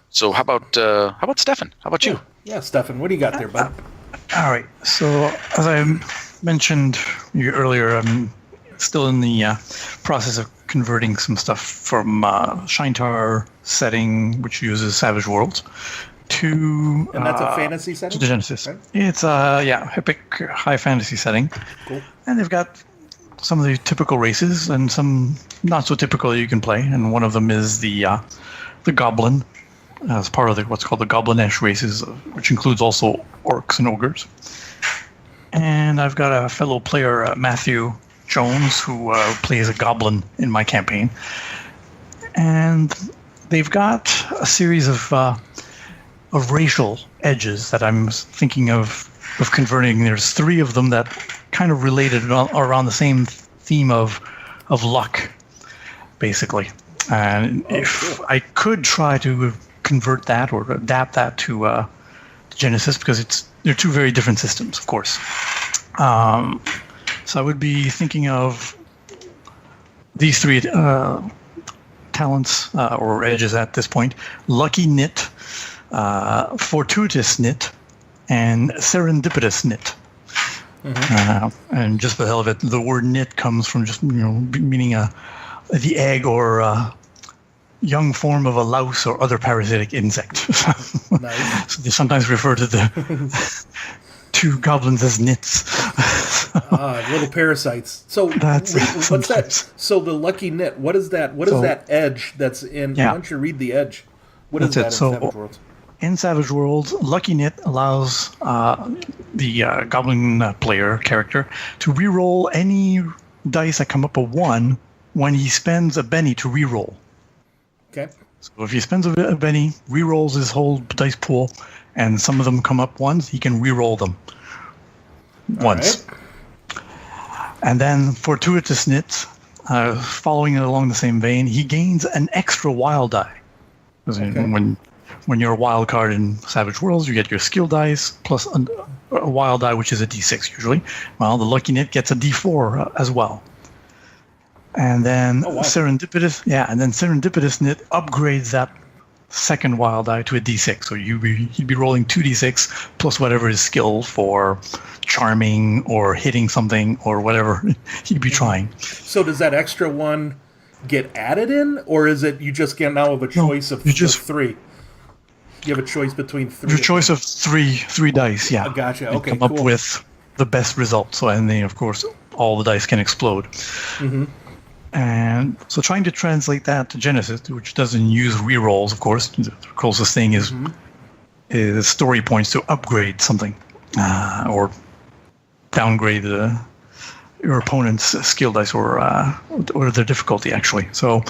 so how about Stefan? How about you? Yeah, Stefan, what do you got there, bud? All right. So as I mentioned earlier, I'm still in the process of converting some stuff from Shintar setting, which uses Savage Worlds, to and that's a fantasy setting? To the Genesys. Right? It's epic high fantasy setting. Cool. And they've got some of the typical races and some not so typical you can play. And one of them is the Goblin, as part of what's called the Goblin-esque races, which includes also orcs and ogres. And I've got a fellow player, Matthew Jones, who plays a goblin in my campaign. And they've got a series of racial edges that I'm thinking of converting. There's 3 of them that kind of related around the same theme of luck, basically. And if I could try to convert that or adapt that to Genesys, because they're 2 very different systems, of course. So I would be thinking of these 3 talents or edges at this point: Lucky Knit, Fortuitous Knit, and Serendipitous Knit. And just for the hell of it, the word knit comes from just meaning the egg or young form of a louse or other parasitic insect. Nice. So they sometimes refer to the 2 goblins as nits. Little parasites. So what's that? So the Lucky Knit, what is that? What is that edge that's in? Yeah. Why don't you read the edge? What is that in Savage Worlds? In Savage Worlds, Lucky Knit allows the Goblin player character to reroll any dice that come up a 1 when he spends a Benny to reroll. Okay. So if he spends a Benny, rerolls his whole dice pool, and some of them come up 1s, he can reroll them once. Right. And then Fortuitous Knit, following it along the same vein, he gains an extra wild die. When you're a wild card in Savage Worlds, you get your skill dice plus a wild die, which is a d6 usually. Well, the Lucky Knit gets a d4 as well. And then Serendipitous Knit upgrades that second wild die to a d6. So he'd be rolling 2d6 plus whatever his skill for charming or hitting something or whatever he'd be trying. So does that extra 1 get added in, or is it you just get now have a choice of 3? You have a choice between 3. Your choice of three dice, yeah. Gotcha. And Okay, come up with the best result. So, and then of course all the dice can explode. Mm-hmm. And so trying to translate that to Genesys, which doesn't use rerolls, of course. The closest thing is story points to upgrade something or downgrade your opponent's skill dice or their difficulty, actually. So,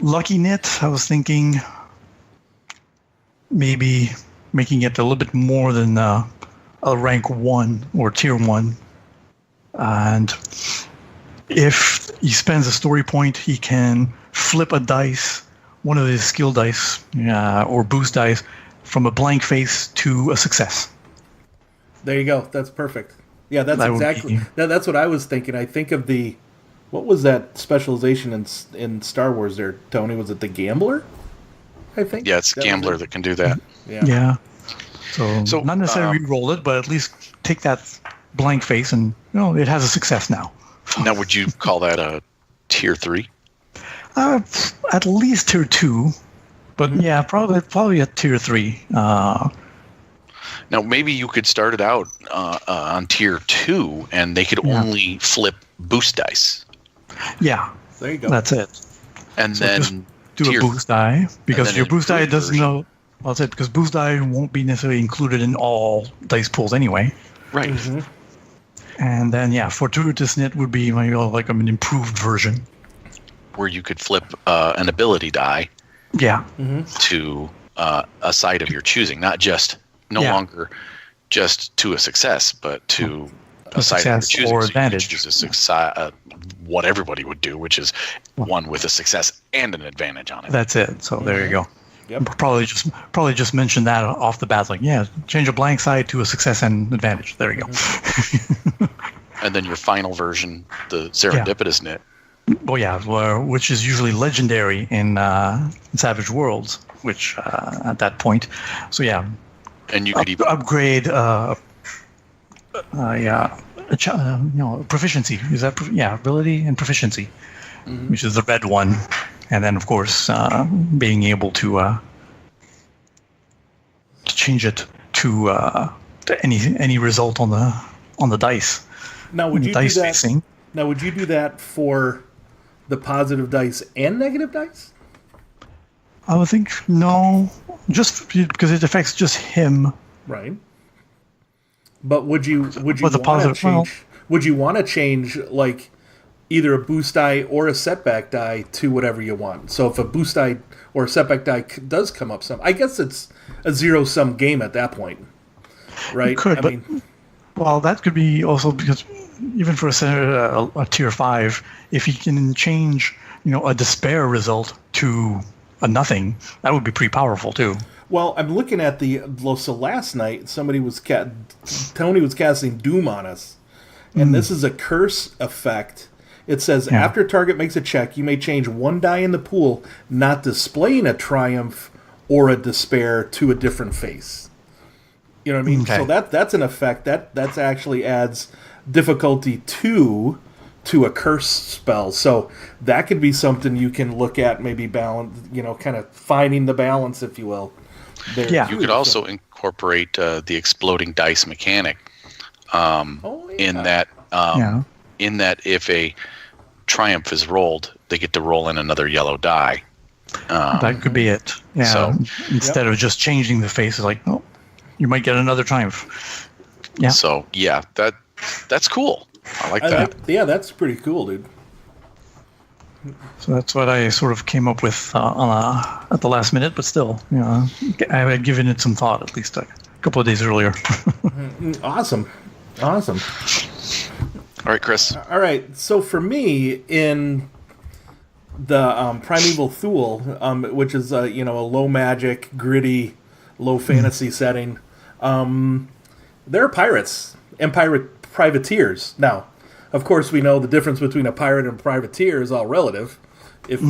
Lucky Knit, I was thinking maybe making it a little bit more than a rank 1 or tier 1. And if he spends a story point, he can flip a dice, one of his skill dice or boost dice, from a blank face to a success. There you go. That's perfect. Yeah, that's what I was thinking. I think of what was that specialization in Star Wars there, Tony? Was it the Gambler? I think. Yeah, it's Gambler that can do that. Yeah. So not necessarily re-roll it, but at least take that blank face and it has a success now. Now, would you call that a tier 3? At least tier 2, but yeah, probably a tier 3. Now, maybe you could start it out on tier 2, and they could only flip boost dice. Yeah, there you go. That's it. And so then just do a boost die, because your boost die doesn't know. I'll say because boost die won't be necessarily included in all dice pools anyway. Right. And then, fortuitous nit would be like an improved version. Where you could flip an ability die Yeah. to a side of your choosing, not just no longer just to a success, but to a side of your choosing. Or so advantage. you could choose a success, what everybody would do, which is one with a success and an advantage on it. That's it. So there you go. Yep. Probably just mention that off the bat, like change a blank side to a success and advantage. There you go. And then your final version, the serendipitous nit. Which is usually legendary in Savage Worlds, which at that point, so and you could even upgrade proficiency. Is that ability and proficiency, which is the red one, and then of course being able to change it to any result on the dice. Now, would you do dice that? facing. Now, would you do that for the positive dice and negative dice? I would think no, just because it affects just him. Right. But would you want the to positive- change? Would you want to change like either a boost die or a setback die to whatever you want? So if a boost die or a setback die does come up some, I guess it's a zero-sum game at that point, right? You could, well, that could be also because even for a tier 5, if he can change, a despair result to a nothing, that would be pretty powerful too. Well, I'm looking at so last night Tony was casting Doom on us, and this is a curse effect. It says after target makes a check, you may change one die in the pool, not displaying a triumph or a despair, to a different face. You know what I mean? Okay. So that's an effect that's actually adds difficulty to a curse spell. So that could be something you can look at, maybe balance, kind of finding the balance, if you will. There Yeah. You could also incorporate the exploding dice mechanic in that if a triumph is rolled, they get to roll in another yellow die. That could be it. Yeah. So- instead of just changing the face, it's like, oh, you might get another triumph. Yeah. So that's cool. I like that. That's pretty cool, dude. So that's what I sort of came up with at the last minute, but still, I had given it some thought at least a couple of days earlier. Awesome. All right, Chris. All right, so for me, in the Primeval Thule, which is a low magic, gritty, low fantasy setting, there are pirates and privateers. Now, of course, we know the difference between a pirate and a privateer is all relative. If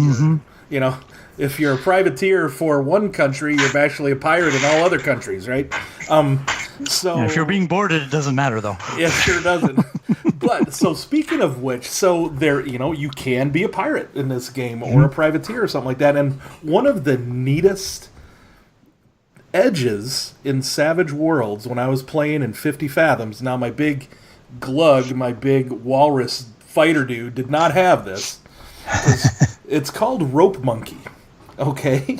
if you're a privateer for one country, you're actually a pirate in all other countries, right? So If you're being boarded, it doesn't matter though. it sure doesn't. But so speaking of which, so there, you can be a pirate in this game or a privateer or something like that. And one of the neatest edges in Savage Worlds when I was playing in 50 Fathoms. Now my big glug, my big walrus fighter dude did not have this. It's called Rope Monkey. Okay?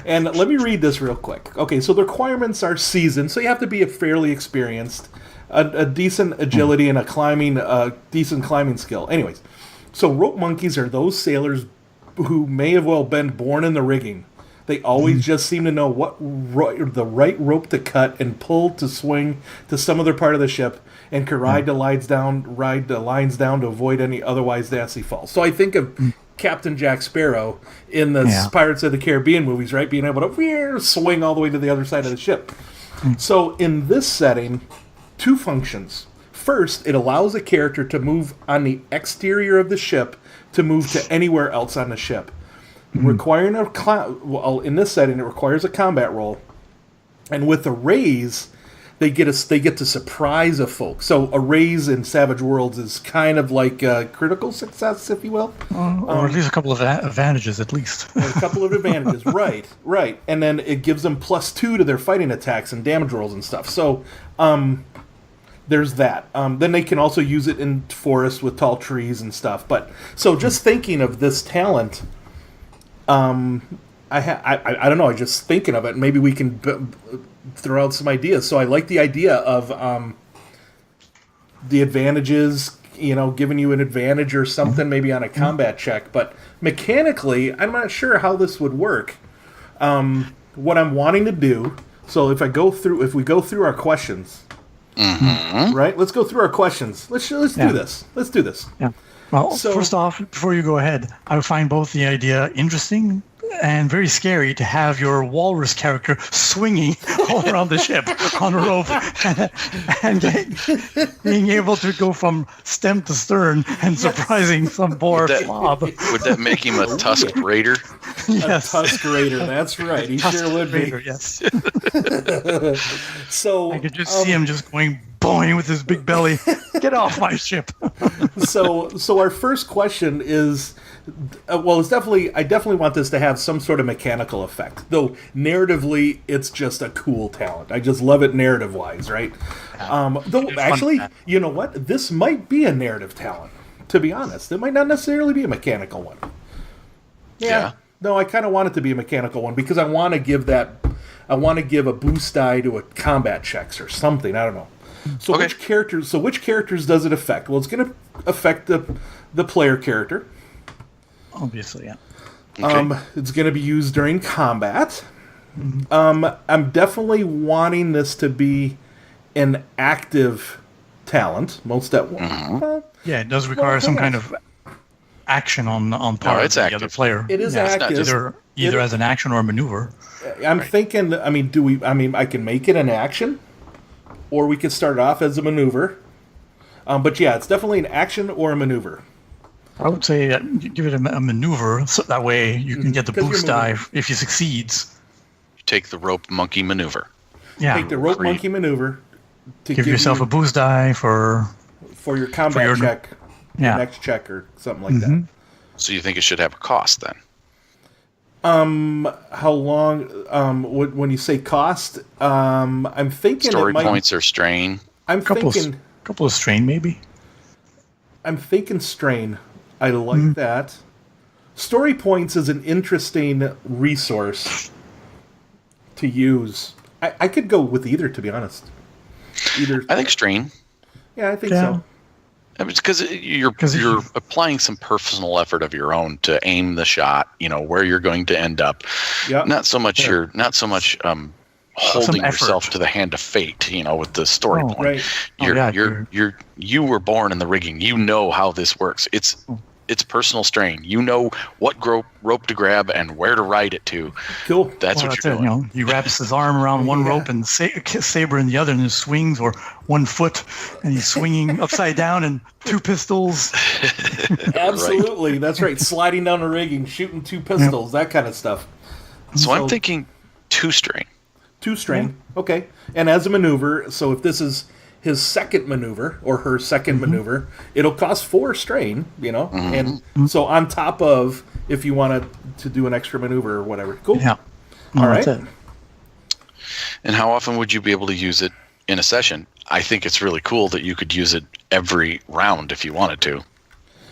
And let me read this real quick. Okay, so the requirements are seasoned, so you have to be a fairly experienced, a decent agility and a decent climbing skill. Anyways, so rope monkeys are those sailors who may have well been born in the rigging. They always just seem to know what the right rope to cut and pull to swing to some other part of the ship, and can ride the lines down to avoid any otherwise nasty falls. So I think of Captain Jack Sparrow in the Pirates of the Caribbean movies, right? Being able to swing all the way to the other side of the ship. So in this setting, two functions. First, it allows a character to move on the exterior of the ship to move to anywhere else on the ship. Requiring in this setting, it requires a combat roll, and with a raise, they get to surprise a folk. So a raise in Savage Worlds is kind of like a critical success, if you will, or at least a couple of advantages, at least. a couple of advantages, right, and then it gives them +2 to their fighting attacks and damage rolls and stuff. So there's that. Then they can also use it in forests with tall trees and stuff. But so just thinking of this talent. I don't know. I'm just thinking of it. Maybe we can throw out some ideas. So I like the idea of the advantages, giving you an advantage or something, maybe on a combat check. But mechanically, I'm not sure how this would work. What I'm wanting to do. So if we go through our questions, right? Let's go through our questions. Let's do this. Let's do this. Yeah. Well, first off, before you go ahead, I would find both the idea interesting and very scary to have your walrus character swinging all around the ship on a rope and being able to go from stem to stern and surprising some poor slob. Would that make him a tusked raider? Yes. A tusk raider, that's right. He sure would be. Raider, yes. So I could just see him just going boing with his big belly. Get off my ship. So our first question is, it's definitely, I definitely want this to have some sort of mechanical effect. Though narratively, it's just a cool talent. I just love it narrative-wise, right? Though actually, you know what? This might be a narrative talent. To be honest, it might not necessarily be a mechanical one. Yeah. No, I kind of want it to be a mechanical one because I want to give a boost die to a combat checks or something. I don't know. So which characters does it affect? Well, it's going to affect the player character. Obviously, yeah. Okay. It's going to be used during combat. I'm definitely wanting this to be an active talent. Most at once. Yeah, it does require some kind of action on part of the other player. It is active. Either as an action or a maneuver. I'm thinking. I mean, I can make it an action, or we could start off as a maneuver. But yeah, it's definitely an action or a maneuver. I would say give it a maneuver, so that way you can get the boost die if he succeeds. You take the rope monkey maneuver. Yeah. Take the rope monkey maneuver to give yourself a boost die for your combat check, your next check or something like that. So you think it should have a cost then? How long? When you say cost, I'm thinking story points or strain. I'm thinking couple of strain maybe. I'm thinking strain. I like that. Story points is an interesting resource to use. I could go with either, to be honest. I think strain. Yeah, I think so. I mean, because you're applying some personal effort of your own to aim the shot. Where you're going to end up. Yeah. Not so much holding yourself to the hand of fate. With the story point. Right. You were born in the rigging. You know how this works. It's personal strain. You know what rope to grab and where to ride it to. Cool. That's what you're doing. He wraps his arm around one rope and saber in the other, and he swings, or 1 foot, and he's swinging upside down, and 2 pistols. Absolutely, that's right. Sliding down the rigging, shooting 2 pistols, that kind of stuff. So I'm thinking 2 strain. 2 strain. Okay. And as a maneuver, so if this is his second maneuver or her second maneuver, it'll cost 4 strain, and so on top of if you wanted to do an extra maneuver or whatever. Cool. Yeah. All right. That's it. And how often would you be able to use it in a session? I think it's really cool that you could use it every round if you wanted to.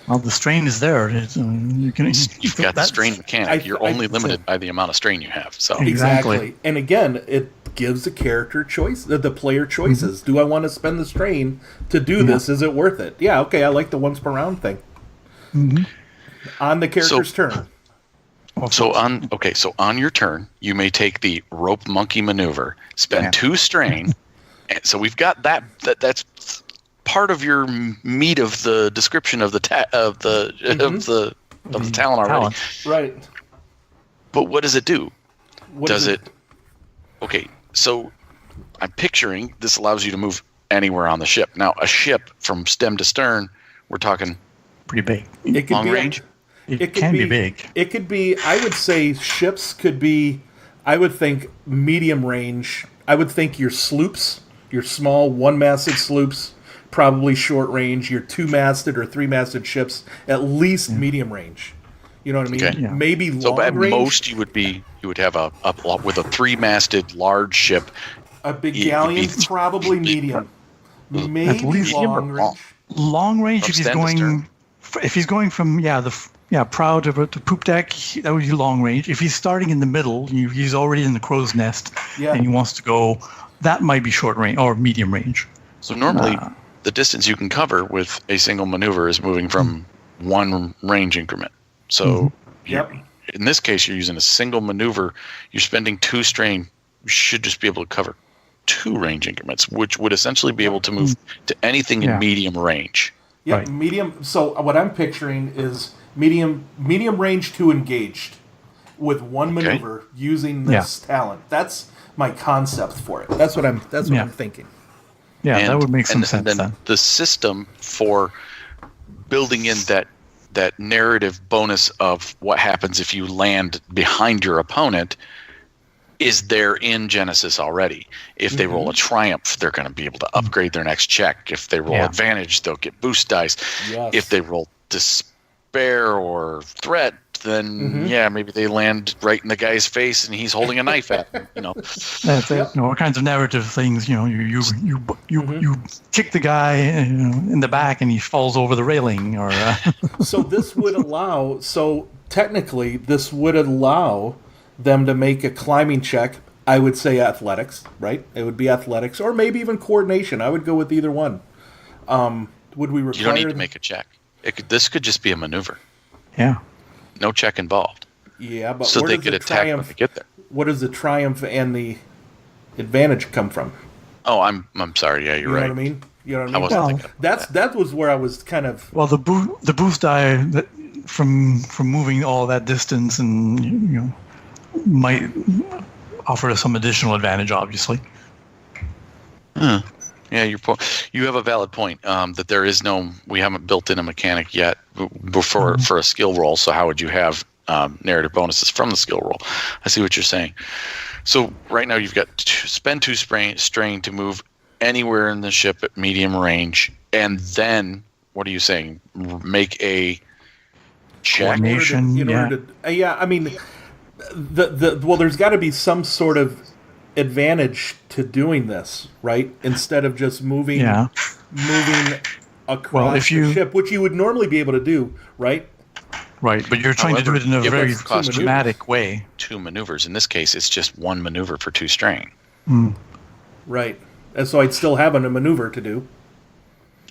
Well, the strain is there. You've got the strain mechanic. You're only limited by the amount of strain you have. So exactly. And again, it gives the character choice, the player choices. Do I want to spend the strain to do this? Is it worth it? Yeah, okay, I like the once per round thing. On the character's turn. So on your turn, you may take the rope monkey maneuver, spend 2 strain. And so we've got that's part of your meat of the description of the talent already. Right. But what does it do? Okay, so I'm picturing this allows you to move anywhere on the ship. Now, a ship from stem to stern, we're talking pretty big. It could long be range. It can be big. It could be. I would say ships could be. I would think medium range. I would think your sloops, your small 1-masted sloops, probably short range. Your 2-masted or 3-masted ships, at least medium range. You know what I mean? Okay. Yeah. Maybe long range. So at most you would have a with a 3-masted large ship. A big galleon, probably medium. Maybe at least long range. Long range, if he's going from prow to poop deck, that would be long range. If he's starting in the middle, he's already in the crow's nest, and he wants to go, that might be short range or medium range. So normally, the distance you can cover with a single maneuver is moving from one range increment. So in this case, you're using a single maneuver. You're spending 2 strain. You should just be able to cover 2 range increments, which would essentially be able to move to anything in medium range. Yeah, Right. medium. So what I'm picturing is medium range to engaged with one maneuver using this talent. That's my concept for it. That's what I'm thinking. Yeah, And- that would make some and sense then. then. The system for building in that narrative bonus of what happens if you land behind your opponent is there in Genesys already. If they roll a triumph, they're going to be able to upgrade their next check. If they roll advantage, they'll get boost dice. Yes. If they roll despair or threat, then maybe they land right in the guy's face and he's holding a knife at them. That's it. All kinds of narrative things. You kick the guy in the back and he falls over the railing, or So this would allow. So technically, this would allow them to make a climbing check. I would say athletics, right? It would be athletics, or maybe even coordination. I would go with either one. Would we require? You don't need to make a check. This could just be a maneuver. yeah. No check involved. Yeah, but So where they does could the attack when triumph? they get there. What does the triumph and the advantage come from? Oh, I'm sorry. Yeah, you're You know right. what I mean? You know what I mean? I wasn't Well, thinking. That was where I was kind of. Well, the boost die that from moving all that distance and might offer us some additional advantage, obviously. Yeah, you have a valid point. That we haven't built in a mechanic yet for a skill roll. So how would you have narrative bonuses from the skill roll? I see what you're saying. So right now you've got spend 2 strain to move anywhere in the ship at medium range, and then what are you saying? Make a check. Coordination. I mean, well, there's got to be some sort of advantage to doing this, right? Instead of just moving across the ship, which you would normally be able to do, right? Right, but you're trying to do it in a very cost dramatic way. 2 maneuvers. In this case, it's just 1 maneuver for 2 strain. Right. And so I'd still have a maneuver to do.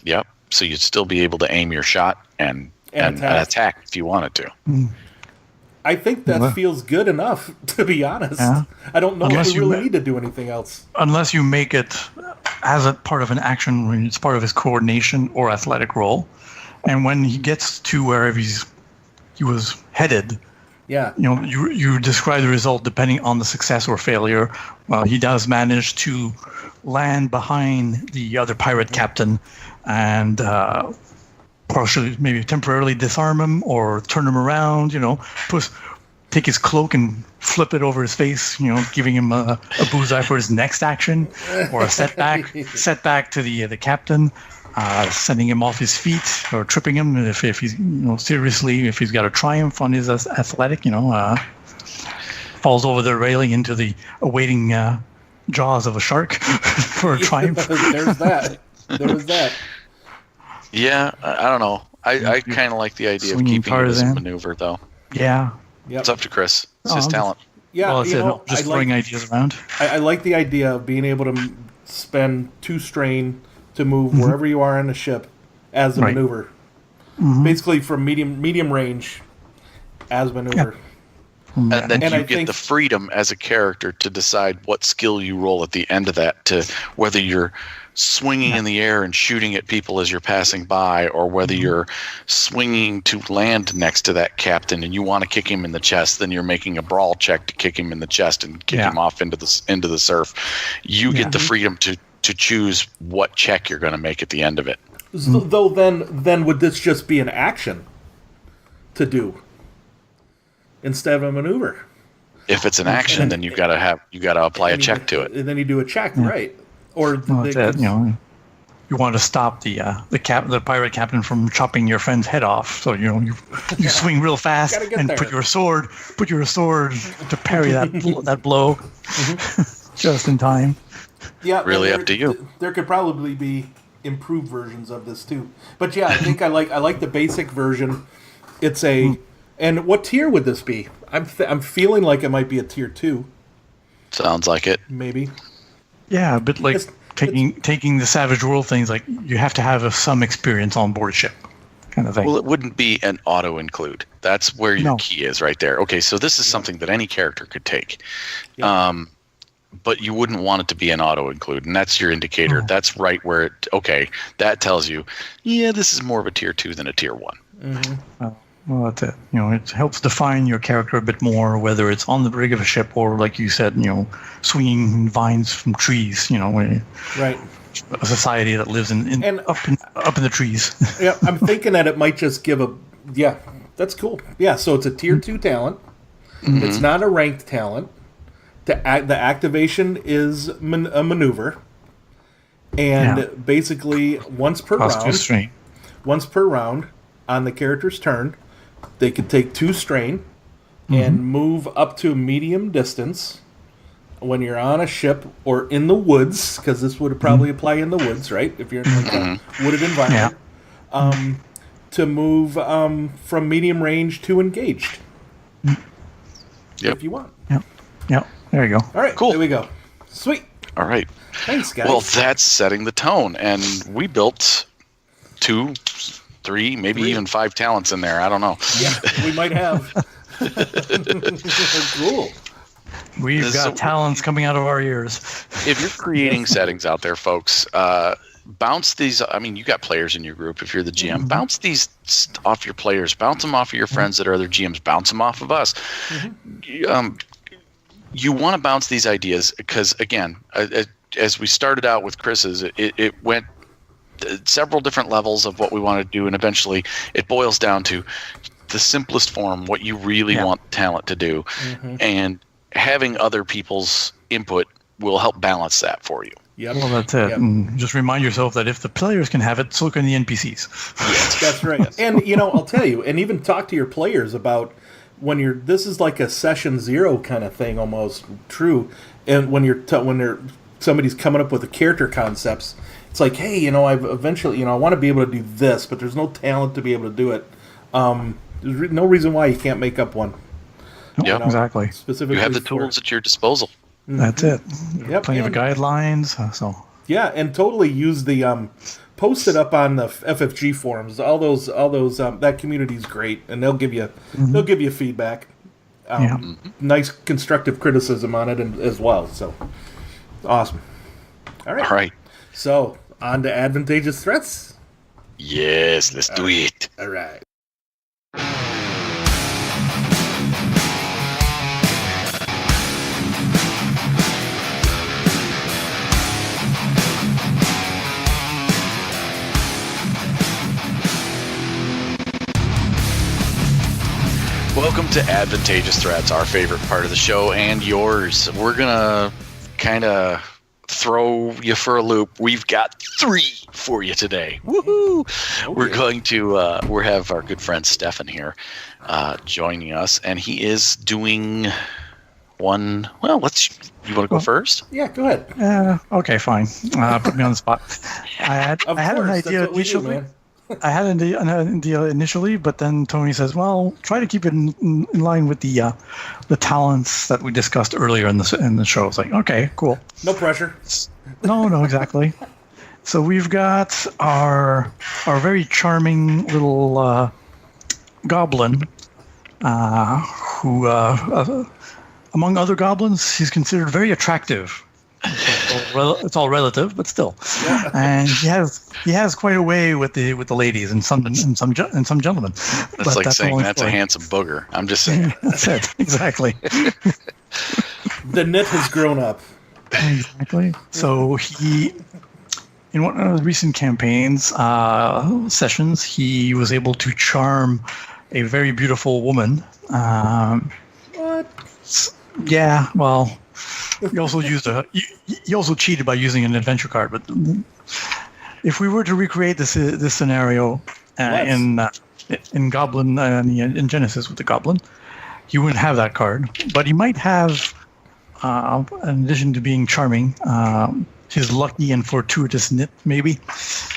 Yep. So you'd still be able to aim your shot and attack if you wanted to. I think that feels good enough, to be honest. Yeah. I don't know Unless if we you really need to do anything else. Unless you make it as a part of an action when it's part of his coordination or athletic roll. And when he gets to wherever he was headed, you describe the result depending on the success or failure. Well, he does manage to land behind the other pirate captain and partially, maybe temporarily disarm him or turn him around, take his cloak and flip it over his face, giving him a bullseye for his next action, or a setback to the captain, sending him off his feet or tripping him if he's, if he's got a triumph on his athletic, falls over the railing into the awaiting jaws of a shark for a triumph. There's that. There was that. Yeah, I don't know. I kind of like the idea of keeping it as a maneuver, though. Yeah. Yep. It's up to Chris. It's his talent. Yeah, Well, just throwing ideas around. I like the idea of being able to spend 2 strain to move wherever you are on the ship as a maneuver. Basically from medium range as maneuver. And then And you I get think- the freedom as a character to decide what skill you roll at the end of that, to whether you're swinging in the air and shooting at people as you're passing by, or whether you're swinging to land next to that captain and you want to kick him in the chest, then you're making a brawl check to kick him in the chest and kick him off into the surf. You get the freedom to choose what check you're going to make at the end of it. Though then would this just be an action to do instead of a maneuver? If it's an action, then you got to apply a check to it. And then you do a check, right? Or you want to stop the pirate captain from chopping your friend's head off. So you swing real fast and put your sword to parry that blow just in time. Yeah, really up to you. There could probably be improved versions of this too. But yeah, I think I like the basic version. It's a And what tier would this be? I'm feeling like it might be a tier 2. Sounds like it. Maybe. Yeah, a bit like taking the Savage World things, like you have to have some experience on board ship kind of thing. Well, it wouldn't be an auto-include. That's where your key is right there. Okay, so this is something that any character could take. Yeah. But you wouldn't want it to be an auto-include, and that's your indicator. That's right where that tells you, this is more of a tier 2 than a tier 1. Mm-hmm. Well, that's it. It helps define your character a bit more, whether it's on the rig of a ship or, like you said, swinging vines from trees. Right. A society that lives up in the trees. Yeah, I'm thinking that it might just give that's cool. Yeah, so it's a tier 2 talent. Mm-hmm. It's not a ranked talent. The activation is a maneuver, and basically once per round on the character's turn, they could take 2 strain and move up to a medium distance when you're on a ship or in the woods, because this would probably apply in the woods, right? If you're in a wooded environment, to move from medium range to engaged. If you want. Yep. There you go. All right, cool. There we go. Sweet. All right. Thanks, guys. Well, that's setting the tone, and we built 2, 3, maybe even 5 talents in there. I don't know. Yeah, we might have. Cool. We've got talents coming out of our ears. If you're creating settings out there, folks, bounce these. I mean, you got players in your group. If you're the GM, bounce these off your players. Bounce them off of your friends that are other GMs. Bounce them off of us. You want to bounce these ideas because, again, as we started out with Chris's, it went several different levels of what we want to do, and eventually it boils down to the simplest form, what you really want talent to do, and having other people's input will help balance that for you. Yep. Well, that's it. Yep. And just remind yourself that if the players can have it, so can the NPCs. Yes, that's right. And I'll tell you, and even talk to your players about when this is like a session 0 kind of thing, almost true. And when somebody's coming up with the character concepts, it's like, hey, I've eventually, I want to be able to do this, but there's no talent to be able to do it. There's no reason why you can't make up one. Yeah, exactly. Specifically, you have the tools at your disposal. That's it. Yep. Plenty of guidelines. Yeah, and totally use the post it up on the FFG forums. All those that community's great, and they'll give you feedback. Nice constructive criticism on it as well. So awesome. All right. So on to Advantageous Threats. Yes, let's do it. All right. Welcome to Advantageous Threats, our favorite part of the show and yours. We're going to kind of throw you for a loop. We've got 3 for you today. Woohoo! Okay. We're going to we have our good friend Stephen here joining us, and he is doing one. Well, you want to go first? Yeah, go ahead. Okay, fine. Put me on the spot. I had an idea initially. I had an idea initially, but then Tony says, "Well, try to keep it in line with the talents that we discussed earlier in the show." It's like, okay, cool. No pressure. No, exactly. So we've got our very charming little goblin, who, among other goblins, he's considered very attractive. It's all relative, but still. Yeah. And he has quite a way with the ladies and some gentlemen. That's like saying that's a handsome booger. I'm just saying. That's it. Exactly. The knit has grown up. Exactly. So he, in one of the recent campaigns sessions, he was able to charm a very beautiful woman. What? Yeah. Well. He also he also cheated by using an adventure card. But if we were to recreate this scenario in Goblin in Genesis with the Goblin, he wouldn't have that card. But he might have, in addition to being charming, his lucky and fortuitous nit, maybe.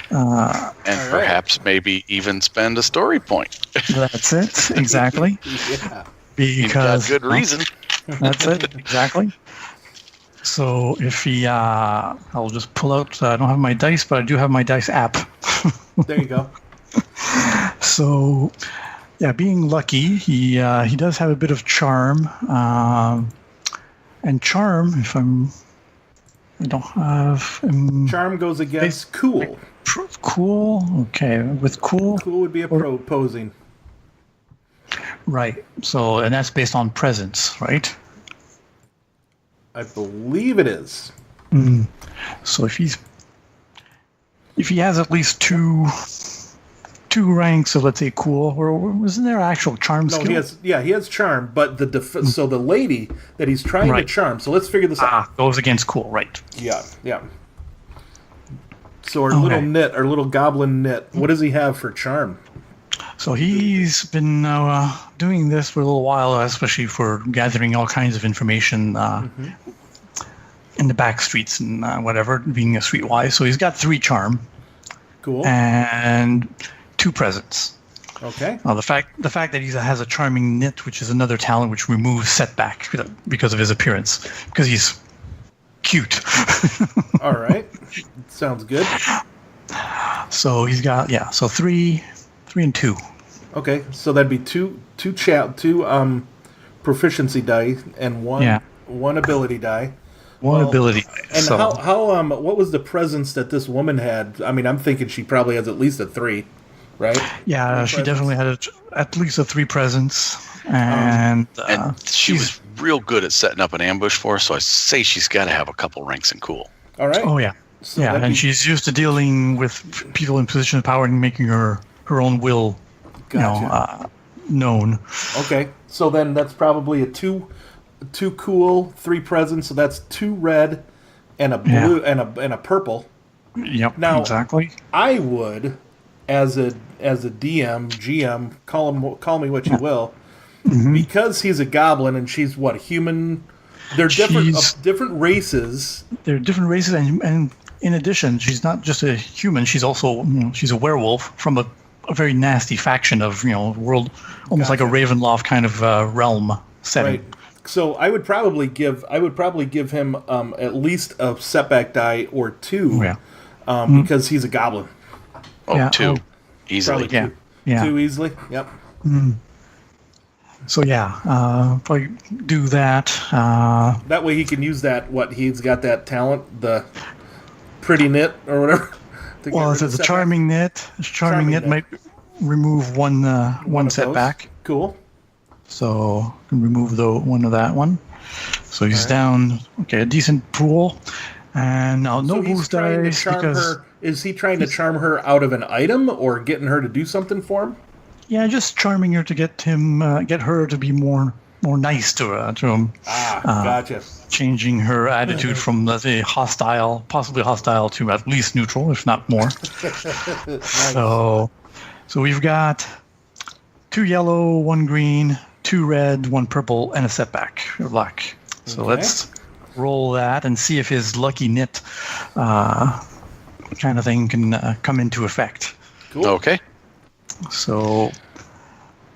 And perhaps maybe even spend a story point. That's it, exactly. Yeah. You've got good reason. That's it, exactly. So if he, I'll just pull out, I don't have my dice, but I do have my dice app. There you go. So, yeah, being lucky, he does have a bit of charm. And charm, I don't have... Charm goes against cool. Cool, okay. With cool... Cool would be opposing. Right. So, and that's based on presence, right? I believe it is. So if he has at least two ranks of, let's say, cool, or wasn't there actual charm skill? He has charm, but so the lady that he's trying to charm. So let's figure this out. Goes against cool, right? Yeah. So our little goblin knit, what does he have for charm? So he's been doing this for a little while, especially for gathering all kinds of information in the back streets and whatever, being a streetwise. So he's got 3 charm. Cool. And 2 presence. Okay. Now the fact that he has a charming knit, which is another talent which removes setback because of his appearance, because he's cute. All right. Sounds good. So he's got 3 and 2. Okay, so that'd be two proficiency die and one ability die. One ability. And how what was the presence that this woman had? I mean, I'm thinking she probably has at least a 3, right? Yeah, she definitely had at least a 3 presence, and she was real good at setting up an ambush for us. So I say she's got to have a couple ranks in cool. All right. Oh yeah, so and she's used to dealing with people in position of power and making her own will, known. Okay, so then that's probably a 2 cool, 3 presence. So that's 2 red and a blue and a purple. Yep. Now, exactly. I would, as a DM, GM, call me what you will, because he's a goblin and she's human. They're different races. They're different races, and in addition, she's not just a human. She's also she's a werewolf from a very nasty faction of world, almost like a Ravenloft kind of realm setting. Right. So I would probably give him at least a setback die or 2, because he's a goblin. Oh, yeah, 2 easily. Probably 2 easily. Yep. So probably do that. That way he can use that. He's got that talent, the pretty knit or whatever. Well, if it's a charming knit, might remove one setback. Cool. So can remove one of that one. So he's down. Okay, a decent pool, and now no boost dice because is he trying to charm her out of an item or getting her to do something for him? Yeah, just charming her to get her to be more nice to him. Gotcha. Changing her attitude from, let's say, possibly hostile to at least neutral, if not more. Nice. So we've got 2 yellow, 1 green, 2 red, 1 purple, and a setback of luck. So let's roll that and see if his lucky knit kind of thing can come into effect. Cool. Okay. So,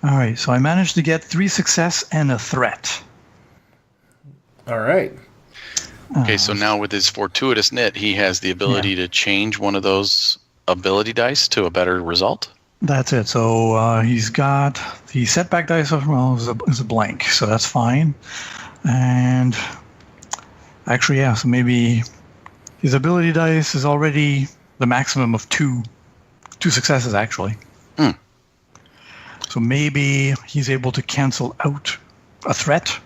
all right. So I managed to get 3 success and a threat. All right. Okay, so now with his fortuitous knit, he has the ability to change one of those ability dice to a better result? That's it. So he's got the setback dice is a blank, so that's fine. And actually, so maybe his ability dice is already the maximum of 2 successes, actually. So maybe he's able to cancel out a threat.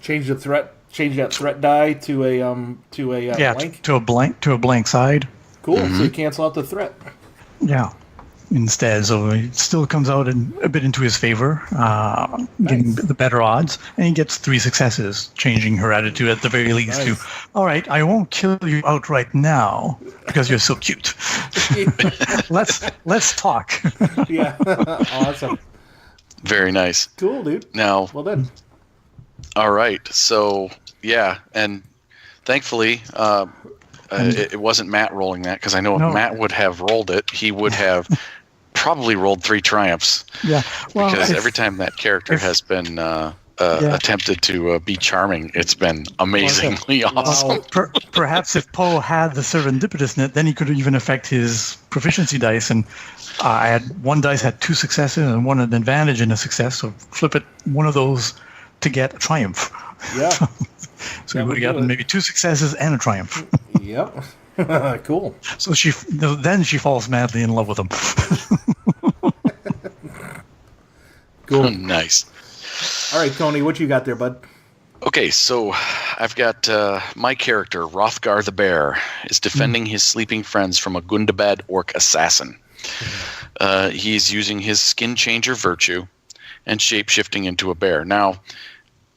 Change that threat die to a blank. to a blank side. Cool. So you cancel out the threat. Yeah. Instead, so it still comes out a bit into his favor, getting the better odds, and he gets 3 successes, changing her attitude at the very least to, all right, I won't kill you outright now because you're so cute. Let's talk. Yeah, awesome. Very nice. Cool, dude. Now, well done. All right, so and thankfully, it wasn't Matt rolling that, because I know if Matt would have rolled it, he would have probably rolled 3 triumphs. Yeah, well, because every time that character has been attempted to be charming, it's been amazingly awesome. Perhaps if Poe had the serendipitous in it, then he could even affect his proficiency dice. And I had one dice had 2 successes and one an advantage and a success. So flip it one of those to get a triumph. Yeah. So we would have gotten maybe 2 successes and a triumph. Yep. Cool. So then she falls madly in love with him. Cool. Nice. All right, Tony, what you got there, bud? Okay, so I've got my character, Hrothgar the Bear, is defending his sleeping friends from a Gundabad orc assassin. He's using his skin changer virtue and shape-shifting into a bear. Now,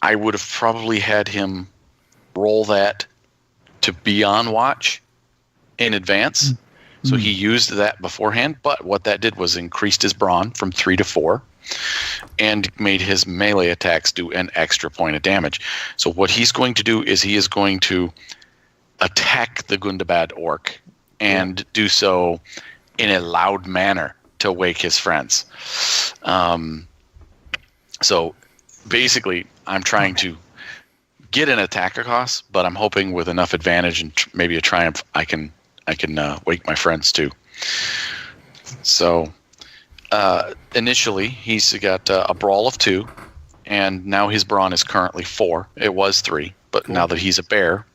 I would have probably had him roll that to be on watch in advance. So he used that beforehand, but what that did was increased his brawn from 3 to 4 and made his melee attacks do an extra point of damage. So what he's going to do is he is going to attack the Gundabad orc and do so in a loud manner to wake his friends. So basically, I'm trying to get an attack across, but I'm hoping with enough advantage and maybe a triumph, I can wake my friends too. So initially, he's got a brawl of 2, and now his brawn is currently 4. It was 3, but now that he's a bear,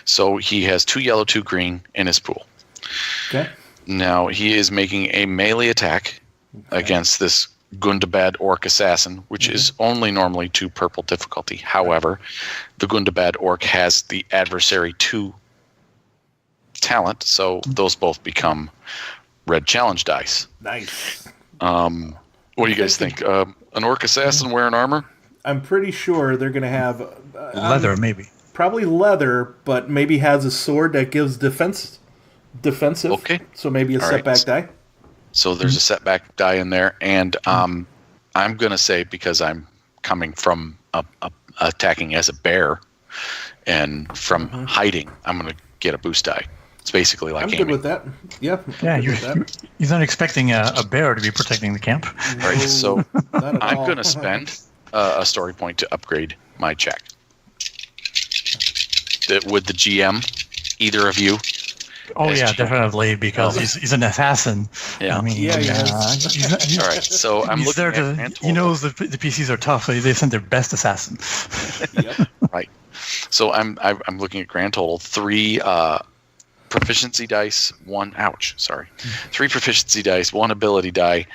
so he has 2 yellow, 2 green in his pool. Okay. Now he is making a melee attack against this Gundabad orc assassin, which is only normally 2 purple difficulty. However, the Gundabad orc has the adversary 2 talent, so those both become red challenge dice. Nice. What do you guys think? An orc assassin wearing armor? I'm pretty sure they're going to have... Leather, maybe. Probably leather, but maybe has a sword that gives defensive. Okay. So maybe a setback die. So there's a setback die in there, and I'm going to say, because I'm coming from attacking as a bear and from hiding, I'm going to get a boost die. It's basically like I'm aiming. good with that. Yeah. He's not expecting a bear to be protecting the camp. Right, so Not at I'm all. going to spend a story point to upgrade my check. Would the GM, either of you? Oh yeah, definitely, because he's an assassin. Yeah. I mean, Yeah, he he's All right, so I'm he's looking there at to. grand He knows the PCs are tough, so they send their best assassin. Yep. Right. So I'm looking at grand total 3 proficiency dice, 3 proficiency dice, 1 ability die,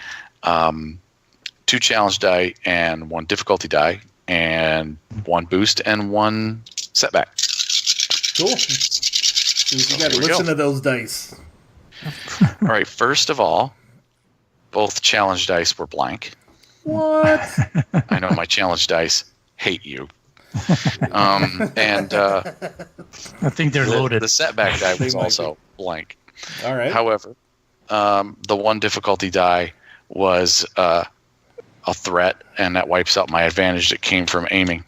2 challenge die, and 1 difficulty die, and 1 boost and 1 setback. Cool. You got to listen to those dice. All right. First of all, both challenge dice were blank. What? I know my challenge dice hate you. And I think they're loaded. the setback die was also blank. All right. However, the 1 difficulty die was a threat, and that wipes out my advantage that came from aiming.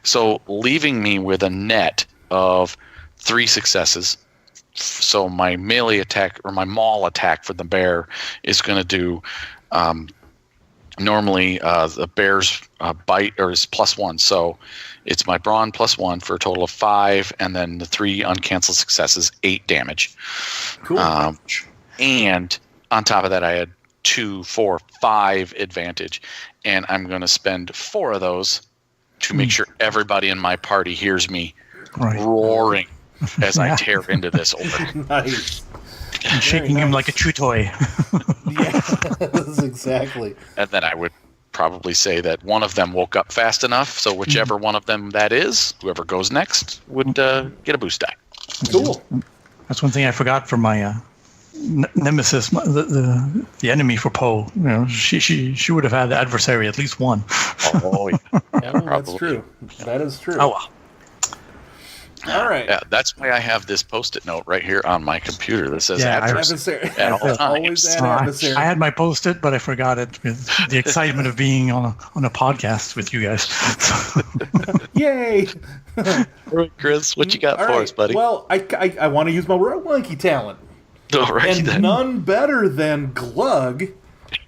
So leaving me with a net of 3 successes. So my melee attack, or my maul attack for the bear, is going to do normally the bear's bite or is +1. So it's my brawn +1 for a total of 5, and then the 3 uncancelled successes, 8 damage. Cool. And on top of that, I had 2, 4, 5 advantage, and I'm going to spend 4 of those to make sure everybody in my party hears me roaring as I tear into this orc. Nice. And shaking him like a chew toy. Yes, exactly. And then I would probably say that one of them woke up fast enough, so whichever one of them that is, whoever goes next, would get a boost die. Cool. That's one thing I forgot from my nemesis, the enemy for Poe. You know, she would have had the adversary at least 1. Oh, yeah. That's true. That is true. Oh well. All right. Yeah, that's why I have this Post-it note right here on my computer that says Adversary. at all times. Always that adversary. I had my Post-it, but I forgot it with the excitement of being on a podcast with you guys. Yay! All right, Chris, what you got All for right. us, buddy? Well, I want to use my rope monkey talent. All right, And then. none better than Glug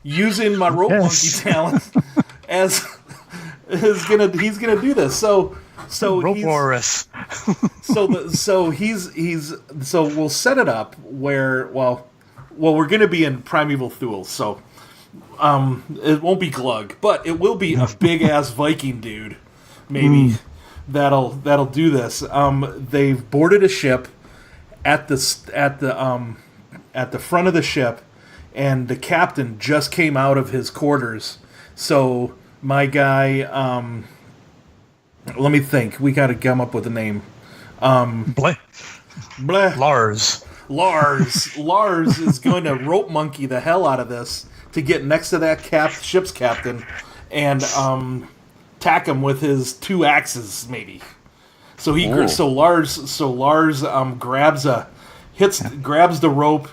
using my rope monkey talent as he's gonna do this. So Roborus. so we'll set it up where we're gonna be in Primeval Thule, so it won't be Glug, but it will be a big ass Viking dude, maybe that'll do this. They've boarded a ship at the front of the ship, and the captain just came out of his quarters. So my guy, let me think. We got to come up with a name. Bleh. Lars. Lars is going to rope monkey the hell out of this to get next to that ship's captain and tack him with his 2 axes, maybe. So Lars grabs the rope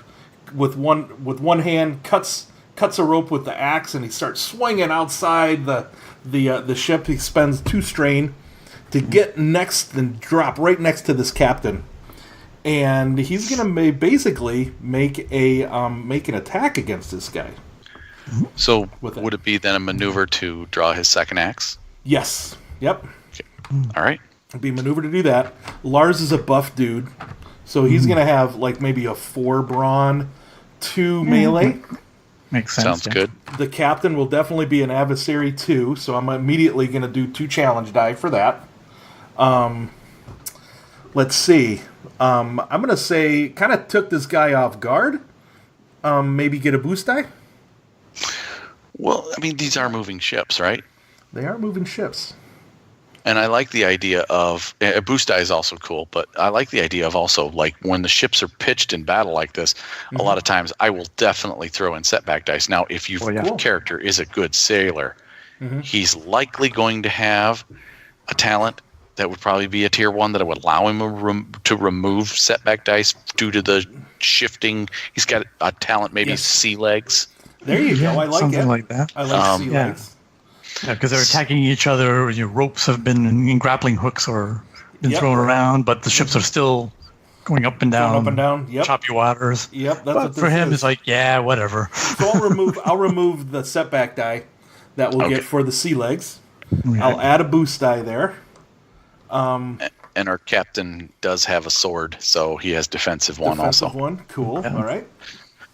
with one hand, cuts a rope with the axe, and he starts swinging outside the ship. He spends 2 strain to get next and drop right next to this captain, and he's gonna basically make an attack against this guy. So would it be then a maneuver to draw his second axe? Yes. Yep. Okay. All right. It'd be a maneuver to do that. Lars is a buff dude, so he's gonna have like maybe a 4 brawn, 2 melee. Makes sense. Sounds good. The captain will definitely be an adversary too, so I'm immediately going to do 2 challenge die for that. Let's see. I'm going to say, kind of took this guy off guard. Maybe get a boost die. Well, I mean, these are moving ships, right? They are moving ships. And I like the idea of a boost die is also cool, but I like the idea of also like when the ships are pitched in battle like this, a lot of times I will definitely throw in setback dice. Now, if your character is a good sailor, he's likely going to have a talent that would probably be a tier 1 that would allow him to remove setback dice due to the shifting. He's got a talent, maybe sea legs. There you go. I like something it. like that. I like sea legs. Yeah, because they're attacking each other. Ropes have been in grappling hooks or been thrown around, but the ships are still going up and down. Yep. Choppy waters. Yep. That's but what for him, it's like, whatever. So I'll remove the setback die that we'll get for the sea legs. Yeah. I'll add a boost die there. And our captain does have a sword, so he has defensive one also. Cool. Yeah. All right.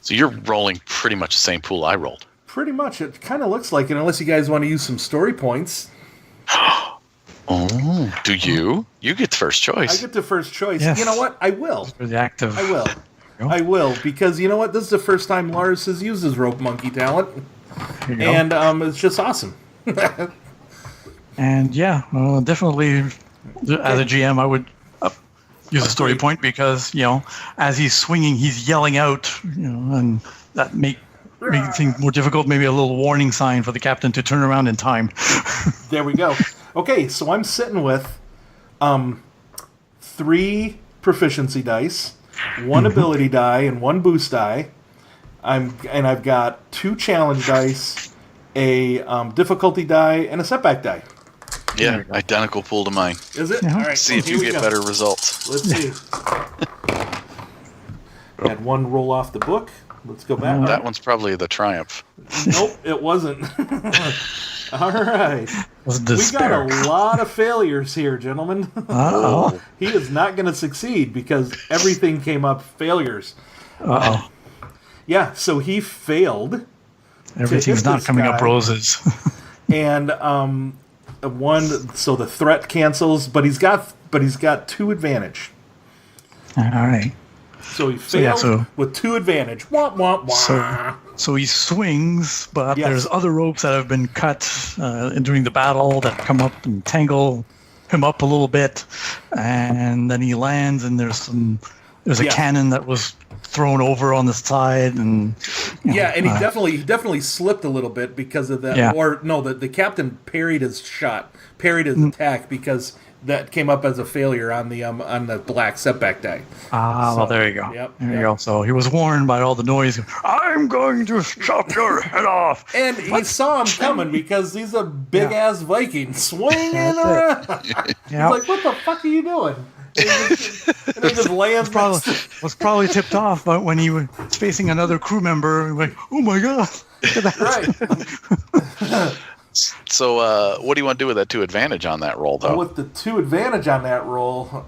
So you're rolling pretty much the same pool I rolled. Pretty much. It kind of looks like it, unless you guys want to use some story points. Oh, do you? You get the first choice. I get the first choice. Yes. You know what? I will. For the active. I will, because you know what? This is the first time Lars has used his rope monkey talent, and it's just awesome. And definitely, as a GM, I would use a story point because as he's swinging, he's yelling out, and that makes things more difficult. Maybe a little warning sign for the captain to turn around in time. There we go. Okay, so I'm sitting with 3 proficiency dice, 1 ability die, and 1 boost die. I've got 2 challenge dice, a difficulty die, and a setback die. Yeah, identical pool to mine. Is it? Yeah. All right. See if you get better results. Let's see. Had 1 roll off the book. Let's go back. That one's probably the triumph. Nope, it wasn't. All right. We got a lot of failures here, gentlemen. Uh-oh. He is not going to succeed because everything came up failures. Uh-oh. Yeah, so he failed. Everything's not coming up roses. And so the threat cancels, but he's got 2 advantage. All right. So he failed with 2 advantage. Wah, wah, wah. So he swings, but there's other ropes that have been cut during the battle that come up and tangle him up a little bit, and then he lands, and there's a cannon that was thrown over on the side, and and he definitely slipped a little bit because of that. Yeah. Or no, the captain parried his shot, parried his attack because that came up as a failure on the black setback die. Well, there you go. Yep, there you go. So he was warned by all the noise. I'm going to chop your head off. And he saw him coming because he's a big-ass Viking swinging around. He's like, what the fuck are you doing? And he just lands was probably tipped off, but when he was facing another crew member, like, oh my god. Right. So, what do you want to do with that 2 advantage on that roll, though? With the 2 advantage on that roll,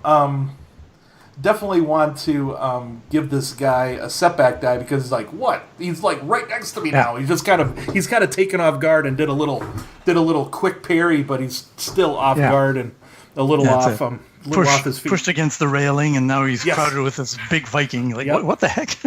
definitely want to give this guy a setback die because he's like, what? He's like right next to me now. He's kind of taken off guard and did a little quick parry, but he's still off guard and a little off. Off his feet. Pushed against the railing, and now he's crowded with this big Viking. Like, what the heck?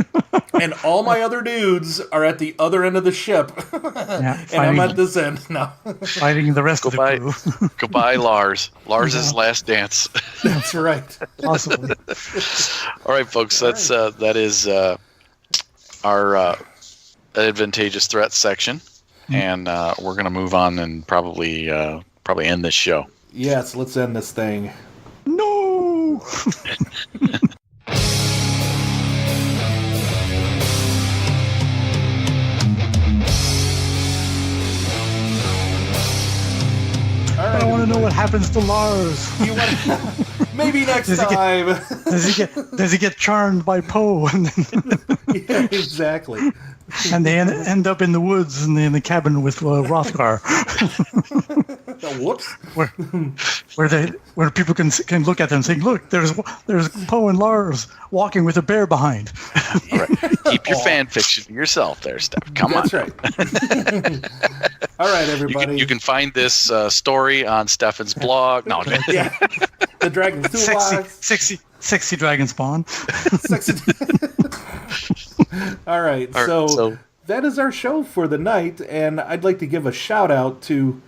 And all my other dudes are at the other end of the ship. And I'm at this end now. Fighting the rest of the crew. Goodbye, Lars. Lars' last dance. That's right. Possibly. All right, folks. That is our Advantageous Threats section. And we're going to move on and probably end this show. Yes, let's end this thing. No! I want to know what happens to Lars. Maybe next time. Does he get charmed by Poe? Yeah, exactly. And they end up in the woods in the cabin with Rothgar. Whoops. Where people can look at them and say, look, there's Poe and Lars walking with a bear behind. All right. Keep your fan fiction to yourself there, Steph. Come on. That's right. All right, everybody. You can find this story on Stefan's blog. No, yeah. The Dragon's Toolbox. Sexy Dragonspawn. All right, so that is our show for the night, and I'd like to give a shout out to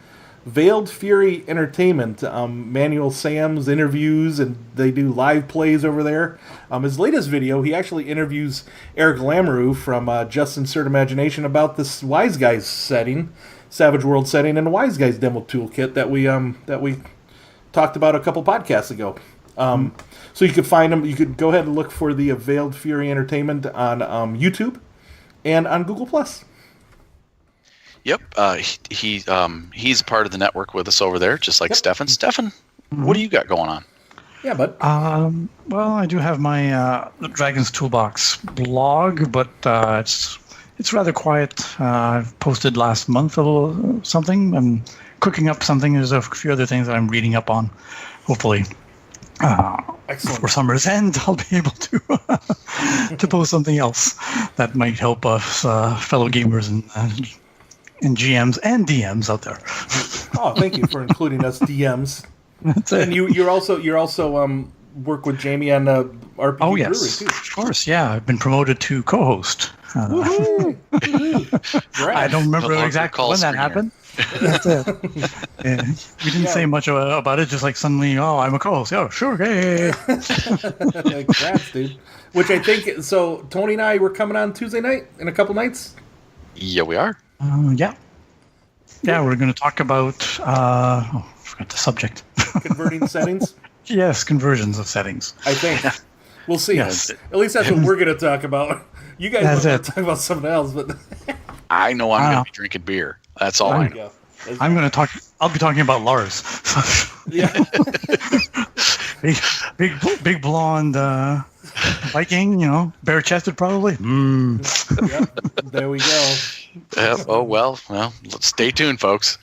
Veiled Fury Entertainment, Manuel Sam's interviews, and they do live plays over there. His latest video, he actually interviews Eric Lamoureux from Just Insert Imagination about this Wise Guys setting, Savage World setting, and the Wise Guys demo toolkit that we talked about a couple podcasts ago. So you could find them. You could go ahead and look for the Veiled Fury Entertainment on YouTube and on Google+. Yep. He's part of the network with us over there, just like Stefan. Stefan, what do you got going on? Yeah, bud. Well, I do have my Dragon's Toolbox blog, but it's rather quiet. I posted last month a little something. I'm cooking up something. There's a few other things that I'm reading up on. Hopefully, for summer's end, I'll be able to to post something else that might help us fellow gamers and GMs and DMs out there. Oh, thank you for including us DMs. That's it. And you're also work with Jamie on the RPG Oh Brewery yes, too. of course. Yeah, I've been promoted to co-host. Woohoo! I don't remember No longer exactly call when that screener. happened. That's it. Yeah. We didn't say much about it. Just like suddenly, I'm a co-host. Oh, sure. Hey. Congrats, dude. Which I think so. Tony and I were coming on Tuesday night in a couple nights. Yeah, we are. Yeah. We're going to talk about. I forgot the subject. Converting settings. Yes, conversions of settings. I think. We'll see. Yes. At least that's what we're going to talk about. You guys That's want it. to talk about something else, but I know I'm going to be drinking beer. That's all I know. yeah. I'm going to talk. I'll be talking about Lars. Yeah. big blonde Viking. Bare-chested probably. Yep. There we go. Well, let's stay tuned, folks.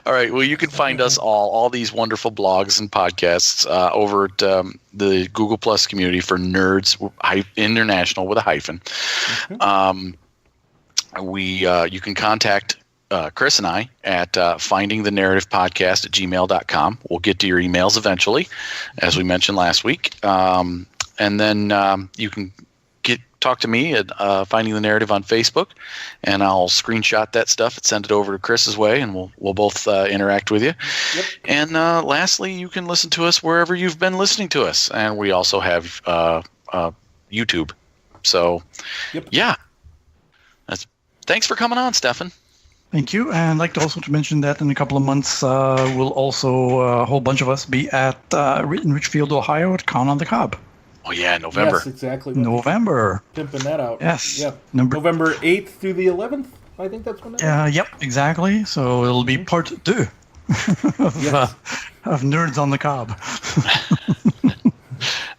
All right. Well, you can find us all these wonderful blogs and podcasts over at the Google Plus community for nerds international with a hyphen. Mm-hmm. You can contact Chris and I at findingthenarrativepodcast at gmail.com. We'll get to your emails eventually, as we mentioned last week. And then you can talk to me at Finding the Narrative on Facebook, and I'll screenshot that stuff and send it over to Chris's way, and we'll both interact with you. Yep. And lastly, you can listen to us wherever you've been listening to us, and we also have YouTube. So, Yep. yeah. Thanks for coming on, Stefan. Thank you. And I'd like to also to mention that in a couple of months, we'll also, a whole bunch of us, be at in Richfield, Ohio at Con on the Cob. Oh, yeah, November. Yes, exactly. November. Pimping that out. Yes. Yep. November 8th through the 11th, I think that's when it is. Yep, exactly. So it'll be part 2 of Nerds on the Cob.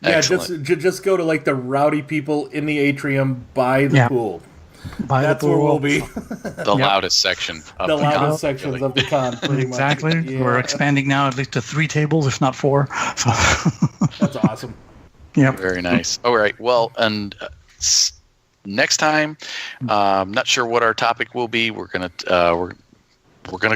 Yeah, just go to like the rowdy people in the atrium by the pool. That's where we'll be. The loudest section of the con, sections really. of the con. Exactly. Yeah. We're expanding now at least to 3 tables, if not 4. So. That's awesome. Yep. Very nice. All right. Well, and next time, not sure what our topic will be. We're gonna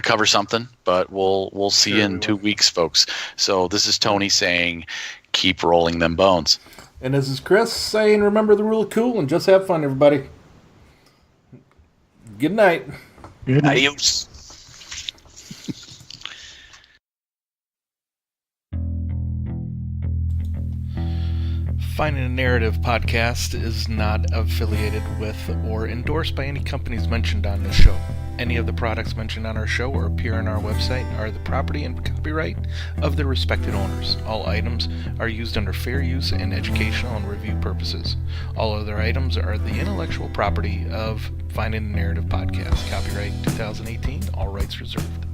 cover something, but we'll see you in 2 weeks, folks. So this is Tony saying, keep rolling them bones. And this is Chris saying, remember the rule of cool and just have fun, everybody. Good night. Good night. Adios. Finding a Narrative Podcast is not affiliated with or endorsed by any companies mentioned on this show. Any of the products mentioned on our show or appear on our website are the property and copyright of their respected owners. All items are used under fair use and educational and review purposes. All other items are the intellectual property of Finding the Narrative Podcast. Copyright 2018, all rights reserved.